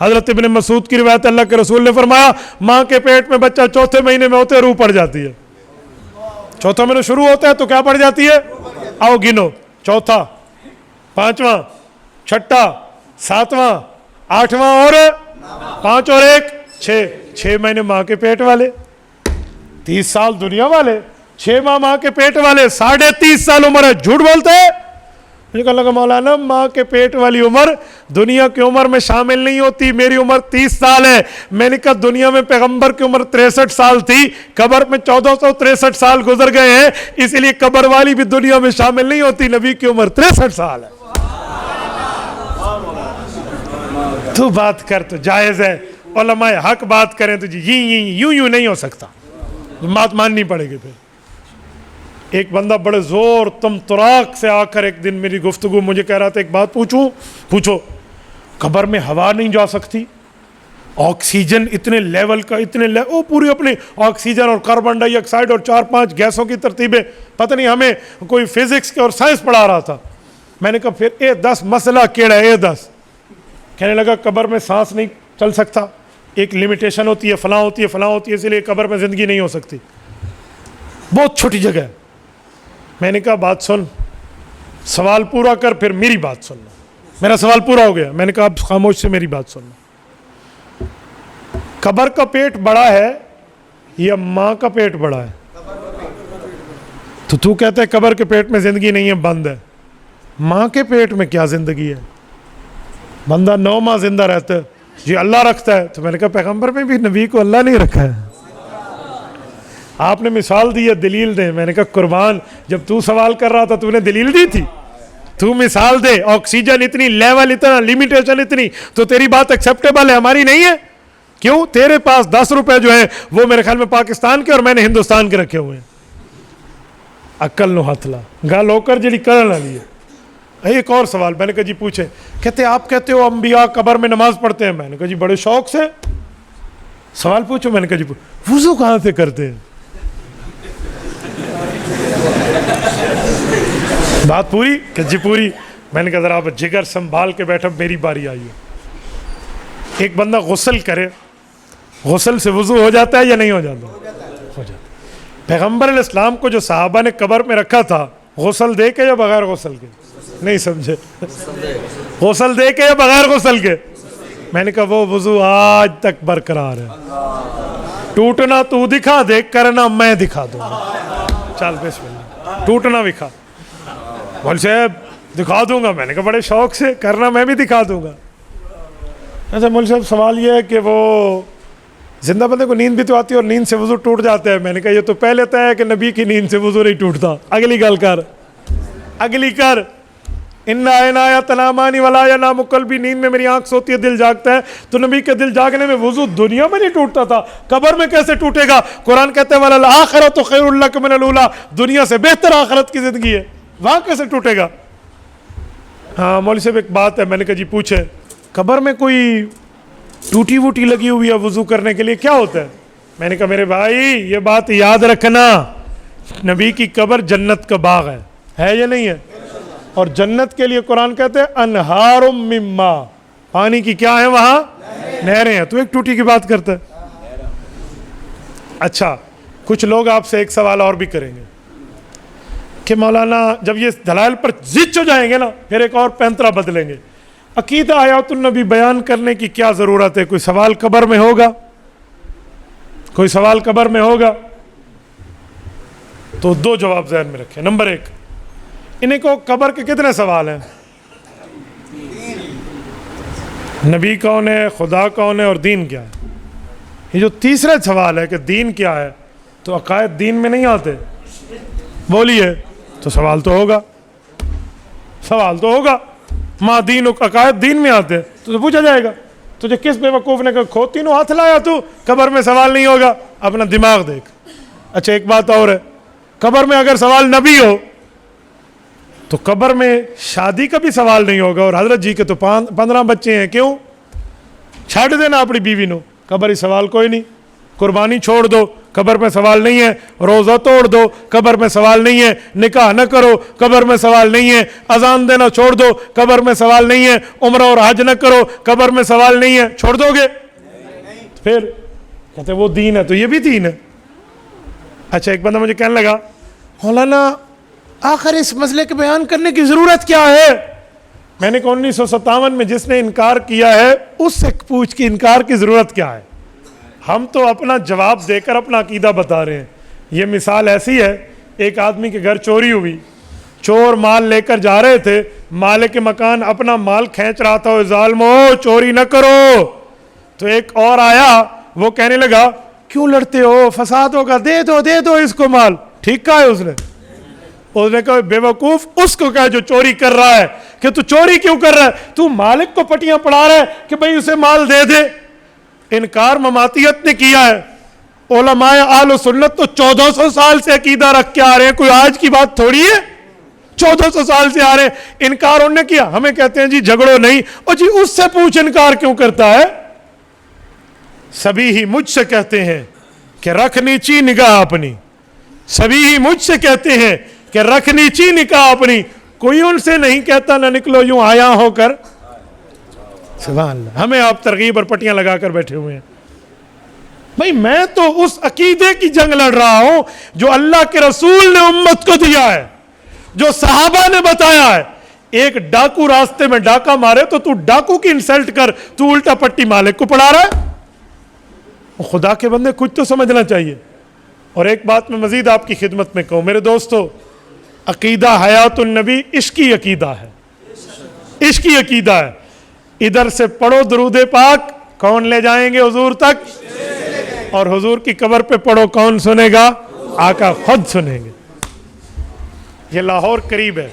حضرت ابن مسعود کی روایت، اللہ کے رسول نے فرمایا ماں کے پیٹ میں بچہ چوتھے مہینے میں ہوتے روح پڑ جاتی ہے. چوتھا مہینہ شروع ہوتا ہے تو کیا پڑ جاتی ہے؟ آؤ گنو، چوتھا، پانچواں، چھٹا، ساتواں، آٹھواں اور 5 اور 1 6. 6 مہینے ماں کے پیٹ والے، 30 سال دنیا والے، 6 ماہ ماں کے پیٹ والے، 30.5 سال عمر ہے. جھوٹ بولتے ہیں؟ مجھے کہا لگا مولانا ماں کے پیٹ والی عمر دنیا کی عمر میں شامل نہیں ہوتی. میری عمر 30 سال ہے. میں نے کہا دنیا میں پیغمبر کی عمر 63 سال تھی، قبر میں 1463 سال گزر گئے ہیں، اس لیے قبر والی بھی دنیا میں شامل نہیں ہوتی. نبی کی عمر 63 سال ہے. تو بات کر تو جائز ہے، علماء حق بات کریں تو جی یوں نہیں ہو سکتا، بات ماننی پڑے گی. پھر ایک بندہ بڑے زور تم تراک سے آ کر ایک دن میری گفتگو مجھے کہہ رہا تھا ایک بات پوچھو. قبر میں ہوا نہیں جا سکتی، آکسیجن اتنے لیول کا وہ پوری اپنی آکسیجن اور کاربن ڈائی آکسائڈ اور 4-5 گیسوں کی ترتیبیں، پتہ نہیں ہمیں کوئی فزکس کے اور سائنس پڑھا رہا تھا. میں نے کہا پھر A10 مسئلہ کیڑا ہے A10. کہنے لگا قبر میں سانس نہیں چل سکتا، ایک لمیٹیشن ہوتی ہے، فلاں ہوتی ہے، اس لیے قبر میں زندگی نہیں ہو سکتی. بہت چھوٹی جگہ ہے. میں نے کہا بات سن، سوال پورا کر پھر میری بات سننا. میرا سوال پورا ہو گیا. میں نے کہا اب خاموش سے میری بات سننا. قبر کا پیٹ بڑا ہے یا ماں کا پیٹ بڑا ہے؟ تو کہتا ہے قبر کے پیٹ میں زندگی نہیں ہے، بند ہے. ماں کے پیٹ میں کیا زندگی ہے؟ بندہ 9 ماہ زندہ رہتا ہے. جی اللہ رکھتا ہے. تو میں نے کہا پیغمبر میں بھی نبی کو اللہ نہیں رکھا ہے. آپ نے مثال دی ہے، دلیل دے. میں نے کہا قربان، جب تو سوال کر رہا تھا تو نے دلیل دی تھی. تو مثال دے، آکسیجن اتنی، لیول اتنا، لمیٹیشن اتنی، تو تیری بات ایکسیپٹیبل ہے، ہماری نہیں ہے. کیوں؟ تیرے پاس 10 روپے جو ہے وہ میرے خیال میں پاکستان کے اور میں نے ہندوستان کے رکھے ہوئے ہیں. عقل نو ہاتھ لا گل ہو کر جڑی کرن والی ہے. ایک اور سوال میں نے کہا جی پوچھے. کہتے آپ کہتے ہو انبیاء قبر میں نماز پڑھتے ہیں. میں نے کہا جی بڑے شوق سے. سوال پوچھو. میں نے کہا جی وضو کہاں سے کرتے ہیں؟ بات پوری کہ جی پوری. میں نے کہا ذرا آپ جگر سنبھال کے بیٹھا، میری باری آئی ہے. ایک بندہ غسل کرے، غسل سے وضو ہو جاتا ہے یا نہیں ہو جاتا؟ ہو جاتا. پیغمبر علیہ السلام کو جو صحابہ نے قبر میں رکھا تھا، غسل دے کے یا بغیر غسل کے؟ نہیں سمجھے. غسل دے کے یا بغیر غسل کے؟ میں نے کہا وہ وضو آج تک برقرار ہے. ٹوٹنا تو دکھا دے، کرنا میں دکھا دوں گا. چل بسم اللہ. ٹوٹنا دکھا بول صاحب دکھا دوں گا. میں نے کہا بڑے شوق سے. کرنا میں بھی دکھا دوں گا. اچھا مول صاحب سوال یہ ہے کہ وہ زندہ بندے کو نیند بھی تو آتی ہے اور نیند سے وضو ٹوٹ جاتا ہے. میں نے کہا یہ تو پہلے طے ہے کہ نبی کی نیند سے وضو نہیں ٹوٹتا. اگلی گل کر، اگلی کر. انا عینایا تنامانی ولا ینام قلبی، نیند میں میری آنکھ سوتی ہے، دل جاگتا ہے. تو نبی کے دل جاگنے میں وضو دنیا میں نہیں ٹوٹتا تھا، قبر میں کیسے ٹوٹے گا؟ قرآن کہتے ہیں وَلَلْآخِرَةُ خَيْرٌ لَكَ مِنَ الْأُولَىٰ، دنیا سے بہتر آخرت کی زندگی ہے، وہاں کیسے ٹوٹے گا؟ ہاں مولوی صاحب ایک بات ہے. میں نے کہا جی پوچھے. قبر میں کوئی ٹوٹی ووٹی لگی ہوئی ہے وضو کرنے کے لیے، کیا ہوتا ہے؟ میں نے کہا میرے بھائی یہ بات یاد رکھنا، نبی کی قبر جنت کا باغ ہے یا نہیں ہے؟ اور جنت کے لیے قرآن کہتے ہیں انہار من ماء، پانی کی کیا ہے وہاں؟ نہریں ہیں. تو ایک ٹوٹی کی بات کرتا ہے. اچھا کچھ لوگ آپ سے ایک سوال اور بھی کریں گے کہ مولانا جب یہ دلائل پر ضد ہو جائیں گے نا پھر ایک اور پینترا بدلیں گے. عقیدہ حیات النبی بیان کرنے کی کیا ضرورت ہے؟ کوئی سوال قبر میں ہوگا؟ کوئی سوال قبر میں ہوگا؟ تو 2 جواب ذہن میں رکھیں. نمبر 1، انہیں کو قبر کے کتنے سوال ہیں؟ نبی کون ہے، خدا کون ہے اور دین کیا ہے. یہ جو تیسرا سوال ہے کہ دین کیا ہے، تو عقائد دین میں نہیں آتے؟ بولیے. تو سوال تو ہوگا، سوال تو ہوگا. ماں دین عقائد دین میں آتے تو پوچھا جائے گا تجھے کس بے وقوف نے کہا کھوتی نو ہاتھ لایا تو قبر میں سوال نہیں ہوگا؟ اپنا دماغ دیکھ. اچھا ایک بات اور ہے، قبر میں اگر سوال نبی ہو تو قبر میں شادی کا بھی سوال نہیں ہوگا. اور حضرت جی کے تو 15 بچے ہیں، کیوں؟ چھاڑ دینا اپنی بیوی نو، قبر ہی سوال کوئی نہیں. قربانی چھوڑ دو، قبر میں سوال نہیں ہے، روزہ توڑ دو قبر میں سوال نہیں ہے، نکاح نہ کرو قبر میں سوال نہیں ہے، اذان دینا چھوڑ دو قبر میں سوال نہیں ہے، عمرہ اور حج نہ کرو قبر میں سوال نہیں ہے، چھوڑ دو گے؟ پھر کہتے وہ دین ہے تو یہ بھی دین ہے۔ اچھا ایک بندہ مجھے کہنے لگا مولانا آخر اس مسئلے کے بیان کرنے کی ضرورت کیا ہے؟ میں نے کہا 1957 میں جس نے انکار کیا ہے اس سے پوچھ کے انکار کی ضرورت کیا ہے؟ ہم تو اپنا جواب دے کر اپنا عقیدہ بتا رہے ہیں۔ یہ مثال ایسی ہے، ایک آدمی کے گھر چوری ہوئی، چور مال لے کر جا رہے تھے، مالک مکان اپنا مال کھینچ رہا تھا، ظالمو چوری نہ کرو، تو ایک اور آیا، وہ کہنے لگا کیوں لڑتے ہو، فساد ہوگا، دے دو اس کو مال۔ ٹھیک کہا ہے اس نے کہا بے وقوف اس کو کہا جو چوری کر رہا ہے کہ تو چوری کیوں کر رہا ہے، تو مالک کو پٹیاں پڑھا رہا ہے کہ بھئی اسے مال دے دے۔ انکار مماتیت نے کیا ہے۔ علماء اہل سنت تو 1400 سال سے عقیدہ رکھ کے آ رہے ہیں، کوئی آج کی بات تھوڑی ہے، 1400 سال سے آ رہے ہیں، انکار انہوں نے کیا۔ ہمیں کہتے ہیں جی جھگڑو نہیں، اور جی اس سے پوچھ انکار کیوں کرتا ہے؟ سبھی ہی مجھ سے کہتے ہیں کہ رکھ نیچی نگاہ اپنی، سبھی ہی مجھ سے کہتے ہیں کہ رکھ نیچی نگاہ اپنی، کوئی ان سے نہیں کہتا نہ نکلو یوں آیا ہو کر۔ سبحان اللہ، ہمیں آپ ترغیب اور پٹیاں لگا کر بیٹھے ہوئے ہیں۔ بھئی میں تو اس عقیدے کی جنگ لڑ رہا ہوں جو اللہ کے رسول نے امت کو دیا ہے، جو صحابہ نے بتایا ہے۔ ایک ڈاکو راستے میں ڈاکہ مارے تو ڈاکو کی انسلٹ کر، تو الٹا پٹی مالک کو پڑھا رہا ہے۔ خدا کے بندے کچھ تو سمجھنا چاہیے۔ اور ایک بات میں مزید آپ کی خدمت میں کہوں میرے دوستو، عقیدہ حیات النبی عشقی عقیدہ ہے، عشقی عقیدہ ہے۔ ادھر سے پڑھو درود پاک، کون لے جائیں گے حضور تک؟ اور حضور کی قبر پہ پڑھو، کون سنے گا؟ آقا خود سنیں گے۔ یہ لاہور قریب ہے،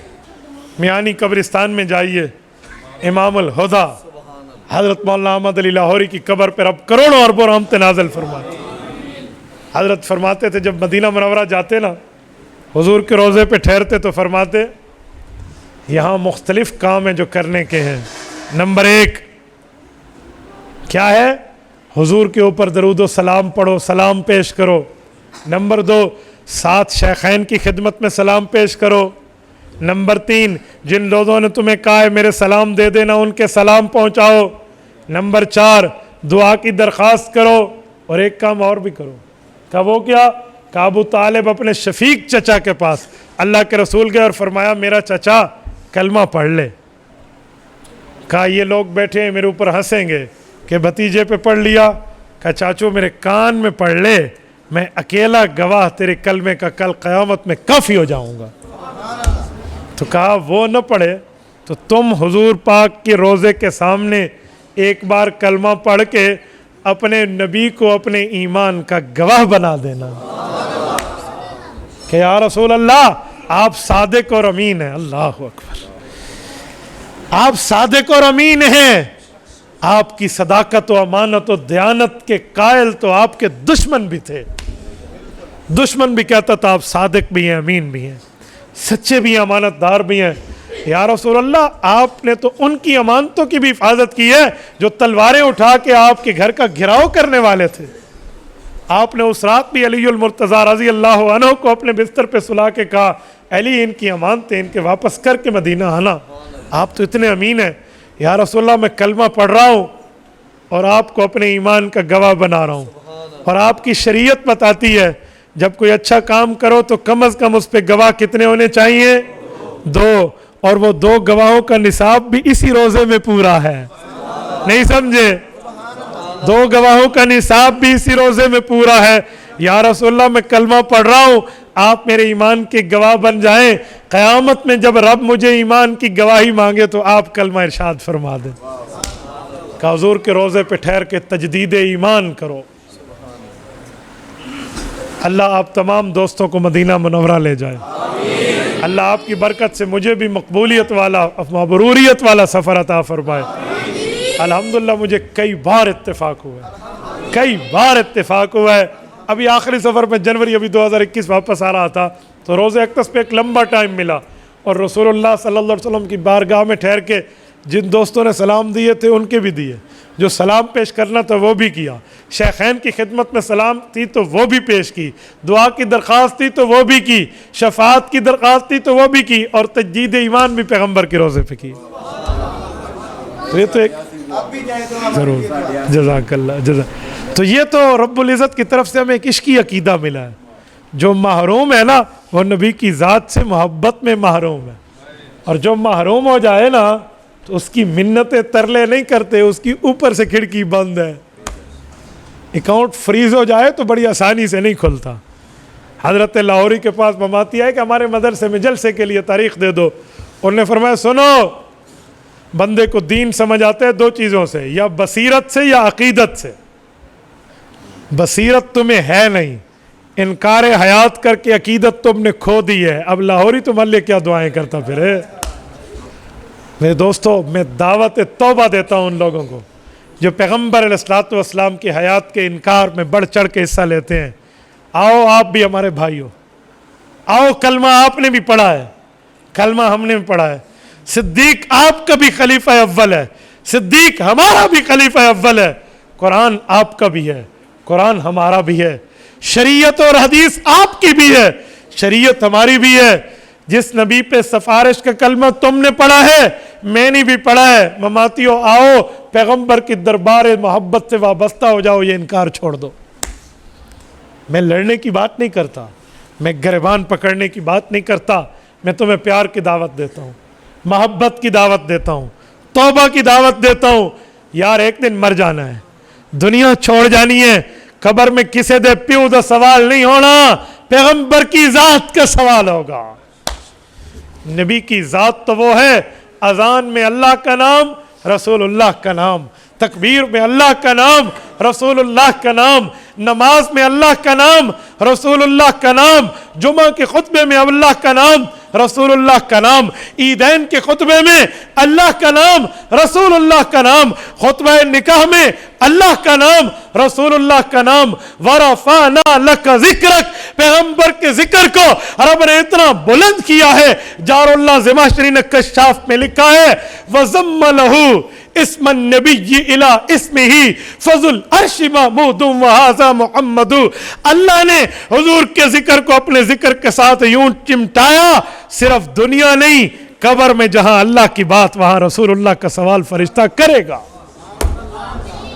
میانی قبرستان میں جائیے، امام الہدیٰ حضرت مولانا احمد علی لاہوری کی قبر پر اب کروڑوں اربوں رحمت نازل فرماتے۔ حضرت فرماتے تھے جب مدینہ منورہ جاتے نا، حضور کے روضے پہ ٹھہرتے تو فرماتے یہاں مختلف کام ہیں جو کرنے کے ہیں۔ نمبر 1 کیا ہے؟ حضور کے اوپر درود و سلام پڑھو، سلام پیش کرو۔ نمبر 2 7 شیخین کی خدمت میں سلام پیش کرو۔ نمبر 3 جن لوگوں نے تمہیں کہا ہے میرے سلام دے دینا، ان کے سلام پہنچاؤ۔ نمبر 4 دعا کی درخواست کرو، اور ایک کام اور بھی کرو۔ کہ وہ کیا؟ کہ ابو طالب اپنے شفیق چچا کے پاس اللہ کے رسول گئے اور فرمایا میرا چچا کلمہ پڑھ لے۔ کہا یہ لوگ بیٹھے ہیں میرے اوپر ہنسیں گے کہ بھتیجے پہ پڑھ لیا۔ کہا چاچو میرے کان میں پڑھ لے، میں اکیلا گواہ تیرے کلمے کا کل قیامت میں کافی ہو جاؤں گا۔ تو کہا وہ نہ پڑھے تو تم حضور پاک کے روضے کے سامنے ایک بار کلمہ پڑھ کے اپنے نبی کو اپنے ایمان کا گواہ بنا دینا کہ یا رسول اللہ آپ صادق اور امین ہیں۔ اللہ اکبر، آپ صادق اور امین ہیں۔ آپ کی صداقت و امانت و دیانت کے قائل تو آپ کے دشمن بھی تھے، دشمن بھی کہتا تھا آپ صادق بھی ہیں، امین بھی ہیں، سچے بھی ہیں، امانت دار بھی ہیں۔ یا رسول اللہ آپ نے تو ان کی امانتوں کی بھی حفاظت کی ہے جو تلواریں اٹھا کے آپ کے گھر کا گھراؤ کرنے والے تھے۔ آپ نے اس رات بھی علی المرتضیٰ رضی اللہ عنہ کو اپنے بستر پہ سلا کے کہا علی ان کی امانتیں ان کے واپس کر کے مدینہ آنا، آپ تو اتنے امین ہیں۔ یا رسول اللہ میں کلمہ پڑھ رہا ہوں اور آپ کو اپنے ایمان کا گواہ بنا رہا ہوں، اور آپ کی شریعت بتاتی ہے جب کوئی اچھا کام کرو تو کم از کم اس پہ گواہ کتنے ہونے چاہیے؟ 2، اور وہ 2 گواہوں کا نصاب بھی اسی روزے میں پورا ہے۔ نہیں سمجھے؟ 2 گواہوں کا نصاب بھی اسی روزے میں پورا ہے۔ یا رسول اللہ میں کلمہ پڑھ رہا ہوں، آپ میرے ایمان کے گواہ بن جائیں، قیامت میں جب رب مجھے ایمان کی گواہی مانگے تو آپ کلمہ ارشاد فرما دیں کہ حضور کے روزے پہ ٹھہر کے تجدید ایمان کرو۔ اللہ آپ تمام دوستوں کو مدینہ منورہ لے جائے۔ اللہ آپ کی برکت سے مجھے بھی مقبولیت والا، مبروریت والا سفر عطا فرمائے۔ الحمدللہ مجھے کئی بار اتفاق ہوا ہے، ابھی آخری سفر میں جنوری 2021 واپس آ رہا تھا تو روزہ اقدس پہ ایک لمبا ٹائم ملا، اور رسول اللہ صلی اللہ علیہ وسلم کی بارگاہ میں ٹھہر کے جن دوستوں نے سلام دیے تھے ان کے بھی دیے، جو سلام پیش کرنا تھا وہ بھی کیا، شیخین کی خدمت میں سلام تھی تو وہ بھی پیش کی، دعا کی درخواست تھی تو وہ بھی کی، شفاعت کی درخواست تھی تو وہ بھی کی، اور تجدید ایمان بھی پیغمبر کے روزے پہ کی۔ تو یہ تو ایک ضرور جزاک اللہ تو یہ تو رب العزت کی طرف سے ہمیں ایک عشقی عقیدہ ملا ہے۔ جو محروم ہے نا وہ نبی کی ذات سے محبت میں محروم ہے، اور جو محروم ہو جائے نا تو اس کی منتیں ترلے نہیں کرتے، اس کی اوپر سے کھڑکی بند ہے۔ اکاؤنٹ فریز ہو جائے تو بڑی آسانی سے نہیں کھلتا۔ حضرت لاہوری کے پاس مماتی آئے کہ ہمارے مدرسے میں جلسے کے لیے تاریخ دے دو، انہوں نے فرمایا سنو، بندے کو دین سمجھ آتے ہیں دو چیزوں سے، یا بصیرت سے یا عقیدت سے۔ بصیرت تمہیں ہے نہیں، انکار حیات کر کے عقیدت تم نے کھو دی ہے۔ اب لاہوری تمہارے لیے کیا دعائیں کرتا پھر ہے؟ میرے دوستو، میں دعوت توبہ دیتا ہوں ان لوگوں کو جو پیغمبر علیہ الصلوۃ والسلام کی حیات کے انکار میں بڑھ چڑھ کے حصہ لیتے ہیں۔ آؤ آپ بھی ہمارے بھائی ہو، آؤ کلمہ آپ نے بھی پڑھا ہے، کلمہ ہم نے بھی پڑھا ہے، صدیق آپ کا بھی خلیفہ اول ہے، صدیق ہمارا بھی خلیفہ اول ہے، قرآن آپ کا بھی ہے، قرآن ہمارا بھی ہے، شریعت اور حدیث آپ کی بھی ہے، شریعت ہماری بھی ہے۔ جس نبی پہ سفارش کا کلمہ تم نے پڑھا ہے میں نے بھی پڑھا ہے۔ مماتیو آؤ پیغمبر کی دربار محبت سے وابستہ ہو جاؤ، یہ انکار چھوڑ دو۔ میں لڑنے کی بات نہیں کرتا، میں گریبان پکڑنے کی بات نہیں کرتا، میں تمہیں پیار کی دعوت دیتا ہوں، محبت کی دعوت دیتا ہوں، توبہ کی دعوت دیتا ہوں۔ یار ایک دن مر جانا ہے، دنیا چھوڑ جانی ہے، قبر میں کسے دے پیو دا سوال نہیں ہونا، پیغمبر کی ذات کا سوال ہوگا۔ نبی کی ذات تو وہ ہے، اذان میں اللہ کا نام، رسول اللہ کا نام، تکبیر میں اللہ کا نام، رسول اللہ کا نام، نماز میں اللہ کا نام، رسول اللہ کا نام، جمعہ کے خطبے میں اللہ کا نام، رسول اللہ کا نام، عیدین کے خطبے میں اللہ کا نام، رسول اللہ کا نام، خطبہ نکاح میں اللہ کا نام، رسول اللہ کا نام۔ وَرَفَعْنَا لَكَ ذِكْرَكَ، پیغمبر کے ذکر کو رب نے اتنا بلند کیا ہے۔ جار اللہ زماشری نے کشاف میں لکھا ہے وَزَمَّ لَهُ اسم النبی الى اسمہی فضل عرش محمود وہذا محمد۔ اللہ نے حضور کے ذکر کو اپنے ذکر کے ساتھ یوں چمٹایا، صرف دنیا نہیں، قبر میں جہاں اللہ کی بات وہاں رسول اللہ کا سوال فرشتہ کرے گا۔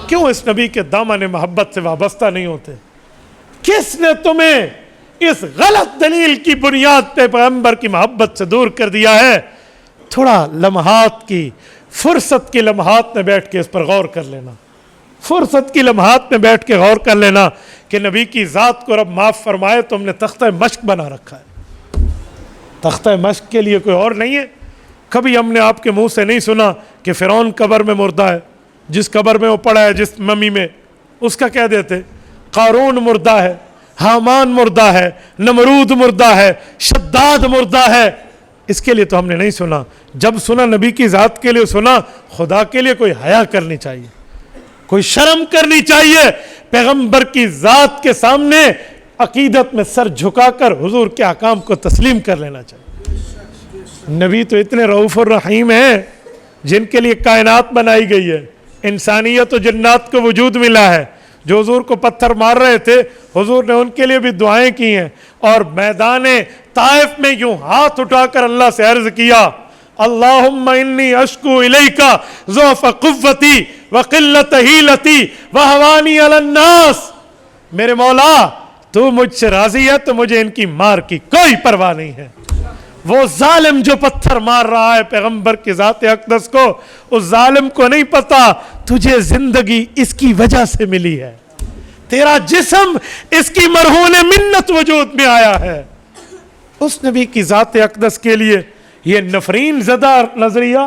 کیوں اس نبی کے دامن محبت سے وابستہ نہیں ہوتے؟ کس نے تمہیں اس غلط دلیل کی بنیاد پہ پیغمبر کی محبت سے دور کر دیا ہے؟ تھوڑا لمحات کی فرصت کی لمحات میں بیٹھ کے اس پر غور کر لینا، فرصت کی لمحات میں بیٹھ کے غور کر لینا کہ نبی کی ذات کو رب معاف فرمائے تو ہم نے تختہ مشق بنا رکھا ہے۔ تختہ مشق کے لیے کوئی اور نہیں ہے۔ کبھی ہم نے آپ کے منہ سے نہیں سنا کہ فرعون قبر میں مردہ ہے، جس قبر میں وہ پڑا ہے جس ممی میں اس کا کہہ دیتے، قارون مردہ ہے، حامان مردہ ہے، نمرود مردہ ہے، شداد مردہ ہے۔ اس کے لیے تو ہم نے نہیں سنا۔ جب سنا نبی کی ذات کے لیے سنا، خدا کے لیے کوئی حیا کرنی چاہیے، کوئی شرم کرنی چاہیے۔ پیغمبر کی ذات کے سامنے عقیدت میں سر جھکا کر حضور کے احکام کو تسلیم کر لینا چاہیے۔ نبی تو اتنے رؤوف الرحیم ہیں جن کے لیے کائنات بنائی گئی ہے، انسانیت و جنات کو وجود ملا ہے۔ جو حضور کو پتھر مار رہے تھے حضور نے ان کے لیے بھی دعائیں کی ہیں، اور میدان طائف میں یوں ہاتھ اٹھا کر اللہ سے عرض کیا اللہم انی اشکو الیک ضعف قوتی وقلت حیلتی وہوانی علی الناس۔ میرے مولا تو مجھ سے راضی ہے تو مجھے ان کی مار کی کوئی پرواہ نہیں ہے۔ وہ ظالم جو پتھر مار رہا ہے پیغمبر کی ذات اقدس کو، اس ظالم کو نہیں پتا تجھے زندگی اس کی وجہ سے ملی ہے، تیرا جسم اس کی مرہون منت وجود میں آیا ہے۔ اس نبی کی ذات اقدس کے لیے یہ نفرین زدہ نظریہ،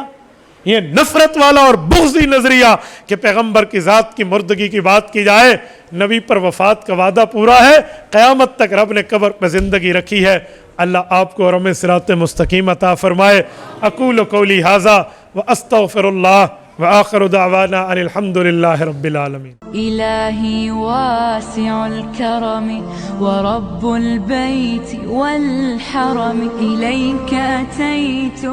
یہ نفرت والا اور بغضی نظریہ کہ پیغمبر کی ذات کی مردگی کی بات کی جائے، نبی پر وفات کا وعدہ پورا ہے، قیامت تک رب نے قبر پہ زندگی رکھی ہے۔ اللہ آپ کو اور ہمیں صراط مستقیم عطا فرمائے۔ اقول قولی ھذا واستغفر اللہ وآخر دعوانا ان الحمد للہ رب العالمین۔ إلهي واسع الكرم ورب البيت والحرم إليك أتيت